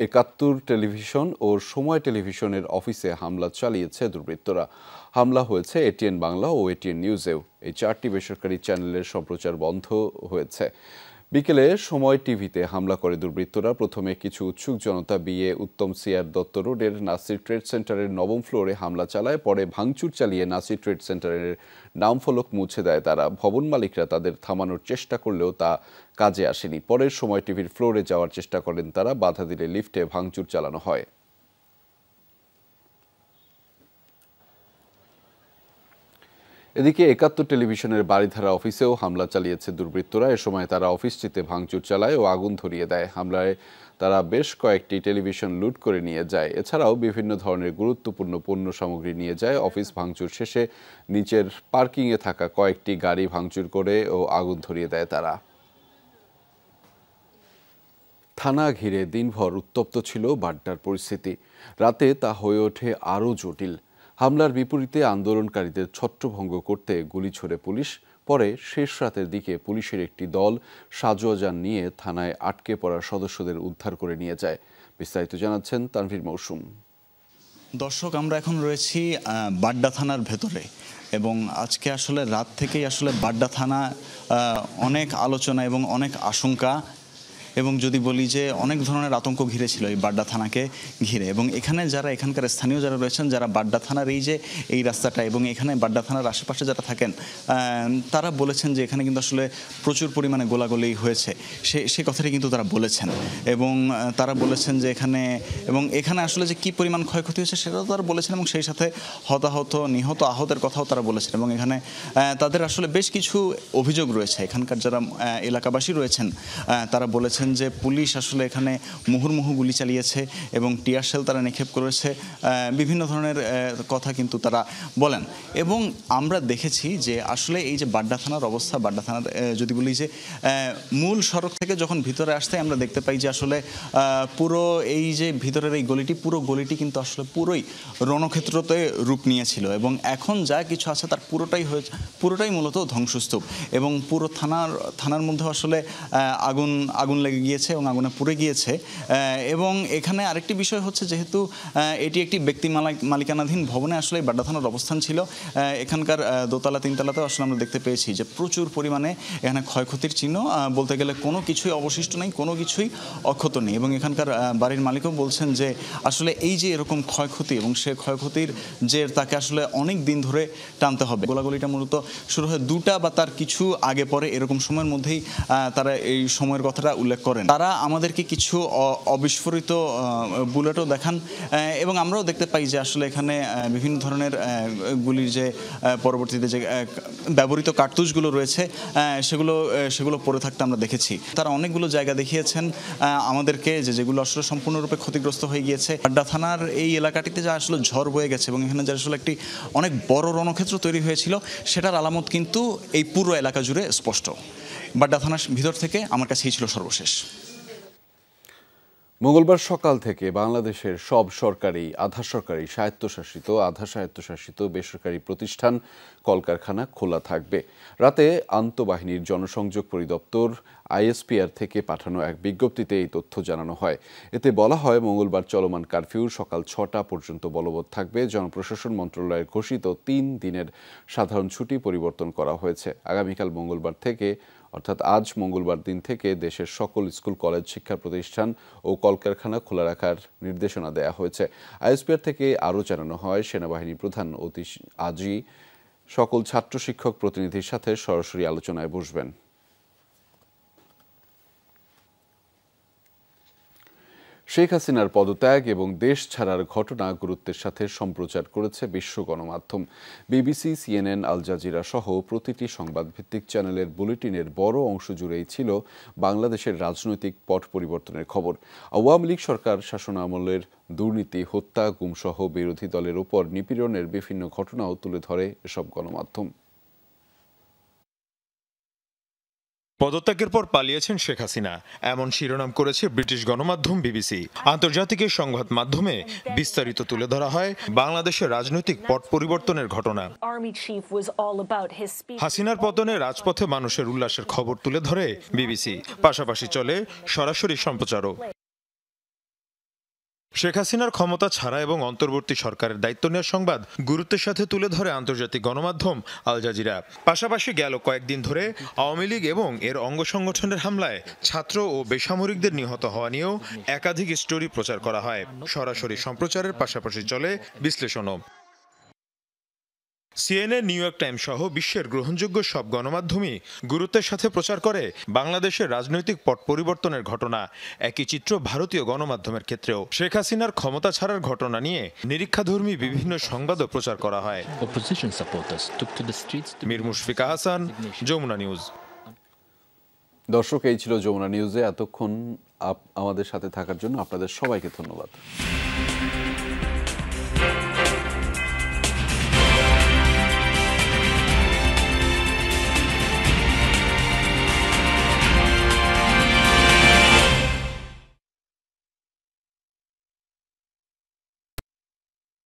৭১ টেলিভিশন ও সময় টেলিভিশনের অফিসে হামলা চালিয়েছে দুর্বৃত্তরা। হামলা হয়েছে এটিএন বাংলা ও এটিএন নিউজেও। এই 4টি বেসরকারি চ্যানেলের সম্প্রচার বন্ধ হয়েছে। বিকেলে সময় টিভিতে হামলা করে দুর্বৃত্তরা। প্রথমে কিছু উৎসুক জনতা বিয়ে উত্তম সিআর দত্ত রোডের নাসির ট্রেড সেন্টারের 9ম ফ্লোরে হামলা চালায়। পরে ভাঙচুর চালিয়ে নাসির ট্রেড সেন্টারের নামফলক মুছে দেয় তারা। ভবন মালিকরা তাদের থামানোর চেষ্টা করলেও তা কাজে আসেনি। পরের সময় টিভির ফ্লোরে যাওয়ার চেষ্টা করেন তারা, বাধা দিলে লিফটে ভাঙচুর চালানো হয়। এদিকে ৭১ টেলিভিশনের বারিধারা অফিসেও হামলা চালিয়েছে দুর্বৃত্তরা। এ সময় তারা অফিসটিতে ভাঙচুর চালায় ও আগুন ধরিয়ে দেয়। হামলায় তারা বেশ কয়েকটি টেলিভিশন লুট করে নিয়ে যায়। এছাড়াও বিভিন্ন ধরনের গুরুত্বপূর্ণ পণ্য সামগ্রী নিয়ে যায়। অফিস ভাঙচুর শেষে নিচের পার্কিংয়ে থাকা কয়েকটি গাড়ি ভাঙচুর করে ও আগুন ধরিয়ে দেয় তারা। থানা ঘিরে দিনভর উত্তপ্ত ছিল বাড্ডার পরিস্থিতি। রাতে তা হয়ে ওঠে আরও জটিল। হামলার বিপরীতে আন্দোলনকারীদের ছত্রভঙ্গ করতে গুলি ছোড়ে পুলিশ। পরে শেষ রাতের দিকে পুলিশের একটি দল সাজোয়া যান নিয়ে থানায় আটকে পড়া সদস্যদের উদ্ধার করে নিয়ে যায়। বিস্তারিত জানাচ্ছেন তানভীর মৌসুম। দর্শক, আমরা এখন রয়েছি বাড্ডা থানার ভেতরে এবং আজকে আসলে রাত থেকেই আসলে বাড্ডা থানা অনেক আলোচনা এবং অনেক আশঙ্কা এবং যদি বলি যে অনেক ধরনের আতঙ্ক ঘিরেছিল এই বাড্ডা থানাকে ঘিরে। এবং এখানে যারা এখানকার স্থানীয় যারা রয়েছেন, যারা বাড্ডা থানার এই রাস্তাটা এবং এখানে বাড্ডা থানার আশেপাশে যারা থাকেন, তারা বলেছেন যে এখানে কিন্তু আসলে প্রচুর পরিমাণে গোলাগুলি হয়েছে। সে কথাটি কিন্তু তারা বলেছেন এবং তারা বলেছেন যে এখানে আসলে যে কী পরিমাণ ক্ষয়ক্ষতি হয়েছে সেটাও তারা বলেছেন এবং সেই সাথে হতাহত, নিহত, আহতের কথাও তারা বলেছেন। এবং এখানে তাদের আসলে বেশ কিছু অভিযোগ রয়েছে। এখানকার যারা এলাকাবাসী রয়েছেন তারা বলেছেন যে পুলিশ আসলে এখানে মুহুর্মুহু গুলি চালিয়েছে এবং টিয়ার শেল তারা নিক্ষেপ করেছে, বিভিন্ন ধরনের কথা কিন্তু তারা বলেন। এবং আমরা দেখেছি যে আসলে এই যে বাড্ডা থানার অবস্থা, বাড্ডা থানার যদি বলি যে মূল সড়ক থেকে যখন ভিতরে আসতে আমরা দেখতে পাই যে আসলে পুরো এই যে ভিতরের এই গলিটি, পুরো গলিটি কিন্তু আসলে পুরোই রণক্ষেত্রতে রূপ নিয়েছিল এবং এখন যা কিছু আছে তার পুরোটাই মূলত ধ্বংসস্তূপ। এবং পুরো থানার মধ্যে আসলে আগুন লেগে গিয়েছে এবং আগুনে পুড়ে গিয়েছে। এবং এখানে আরেকটি বিষয় হচ্ছে, যেহেতু এটি একটি ব্যক্তি মালিকানাধীন ভবনে আসলে বাড্ডা থানার অবস্থান ছিল, এখানকার দোতলা তিনতলাতেও আসলে আমরা দেখতে পেয়েছি যে প্রচুর পরিমাণে এখানে ক্ষয়ক্ষতির চিহ্ন, বলতে গেলে কোনো কিছুই অবশিষ্ট নেই, কোনো কিছুই অক্ষত নেই। এবং এখানকার বাড়ির মালিকও বলছেন যে আসলে এই যে এরকম ক্ষয়ক্ষতি এবং সে ক্ষয়ক্ষতির যে তাকে আসলে অনেক দিন ধরে টানতে হবে। গোলাগুলিটা মূলত শুরু হয় 2টা বা তার কিছু আগে পরে এরকম সময়ের মধ্যেই তারা এই সময়ের কথাটা উল্লেখ করেন। তারা আমাদেরকে কিছু অবিস্ফোরিত বুলেটও দেখান এবং আমরাও দেখতে পাই যে আসলে এখানে বিভিন্ন ধরনের গুলির যে পরবর্তীতে যে ব্যবহৃত কার্তুজগুলো রয়েছে সেগুলো পড়ে থাকতে আমরা দেখেছি। তারা অনেকগুলো জায়গা দেখিয়েছেন আমাদেরকে যেগুলো আসলে সম্পূর্ণরূপে ক্ষতিগ্রস্ত হয়ে গিয়েছে। বাড্ডা থানার এই এলাকাটিতে যা আসলে ঝড় বয়ে গেছে এবং এখানে যে আসলে একটি অনেক বড় রণক্ষেত্র তৈরি হয়েছিল সেটার আলামত কিন্তু এই পুরো এলাকা জুড়ে স্পষ্ট। বাড্ডা থানার ভিতর থেকে আমার কাছে এই ছিল সর্বশেষ। মঙ্গলবার সকাল থেকে বাংলাদেশের সব সরকারি, আধা সরকারি, স্বায়ত্তশাসিত, আধা স্বায়ত্তশাসিত বেসরকারি প্রতিষ্ঠান, কলকারখানা খোলা থাকবে। রাতে আন্তঃবাহিনীর জনসংযোগ পরিদপ্তর আইএসপিআর থেকে পাঠানো এক বিজ্ঞপ্তিতে এই তথ্য জানানো হয়। এতে বলা হয়, মঙ্গলবার চলমান কারফিউ সকাল 6টা পর্যন্ত বলবৎ থাকবে। জনপ্রশাসন মন্ত্রণালয়ের ঘোষিত 3 দিনের সাধারণ ছুটি পরিবর্তন করা হয়েছে। আগামীকাল মঙ্গলবার থেকে, অর্থাৎ আজ মঙ্গলবার দিন থেকে দেশের সকল স্কুল, কলেজ, শিক্ষা প্রতিষ্ঠান ও কলকারখানা খোলা রাখার নির্দেশনা দেওয়া হয়েছে। আইএসপিআর থেকে আরও জানানো হয়, সেনাবাহিনী প্রধান আজই সকল ছাত্র শিক্ষক প্রতিনিধির সাথে সরাসরি আলোচনায় বসবেন। শেখ হাসিনার পদত্যাগ এবং দেশ ছাড়ার ঘটনা গুরুত্বের সাথে সম্প্রচার করেছে বিশ্ব গণমাধ্যম। বিবিসি, সিএনএন, আল জাজিরা সহ প্রতিটি সংবাদভিত্তিক চ্যানেলের বুলেটিনের বড় অংশ জুড়েই ছিল বাংলাদেশের রাজনৈতিক পট পরিবর্তনের খবর। আওয়ামী লীগ সরকার শাসনামলের দুর্নীতি, হত্যা, গুমসহ বিরোধী দলের ওপর নিপীড়নের বিভিন্ন ঘটনাও তুলে ধরে এসব গণমাধ্যম। পদত্যাগের পর পালিয়েছেন শেখ হাসিনা, এমন শিরোনাম করেছে ব্রিটিশ গণমাধ্যম বিবিসি। আন্তর্জাতিক সংবাদ মাধ্যমে বিস্তারিত তুলে ধরা হয় বাংলাদেশের রাজনৈতিক পট পরিবর্তনের ঘটনা। হাসিনার পতনে রাজপথে মানুষের উল্লাসের খবর তুলে ধরে বিবিসি, পাশাপাশি চলে সরাসরি সম্প্রচারও। শেখ হাসিনার ক্ষমতা ছাড়া এবং অন্তর্বর্তী সরকারের দায়িত্ব নেওয়ার সংবাদ গুরুত্বের সাথে তুলে ধরে আন্তর্জাতিক গণমাধ্যম আল জাজিরা। পাশাপাশি গেল কয়েকদিন ধরে আওয়ামী লীগ এবং এর অঙ্গ সংগঠনের হামলায় ছাত্র ও বেসামরিকদের নিহত হওয়া নিয়েও একাধিক স্টোরি প্রচার করা হয়। সরাসরি সম্প্রচারের পাশাপাশি চলে বিশ্লেষণও। সিএনএ, নিউ ইয়র্ক টাইমস সহ বিশ্বের গ্রহণযোগ্য সব গণমাধ্যমই গুরুত্বের সাথে প্রচার করে বাংলাদেশের রাজনৈতিক পট পরিবর্তনের ঘটনা। একই চিত্র ভারতীয় গণমাধ্যমের ক্ষেত্রেও। শেখ হাসিনার ক্ষমতা ছাড়ার ঘটনা নিয়ে নিরীক্ষাধর্মী বিভিন্ন সংবাদও প্রচার করা হয়। মীর মুশফিকা হাসান, যমুনা নিউজ। দর্শক, এই ছিল যমুনা নিউজে এতক্ষণ আমাদের সাথে থাকার জন্য আপনাদের সবাইকে ধন্যবাদ।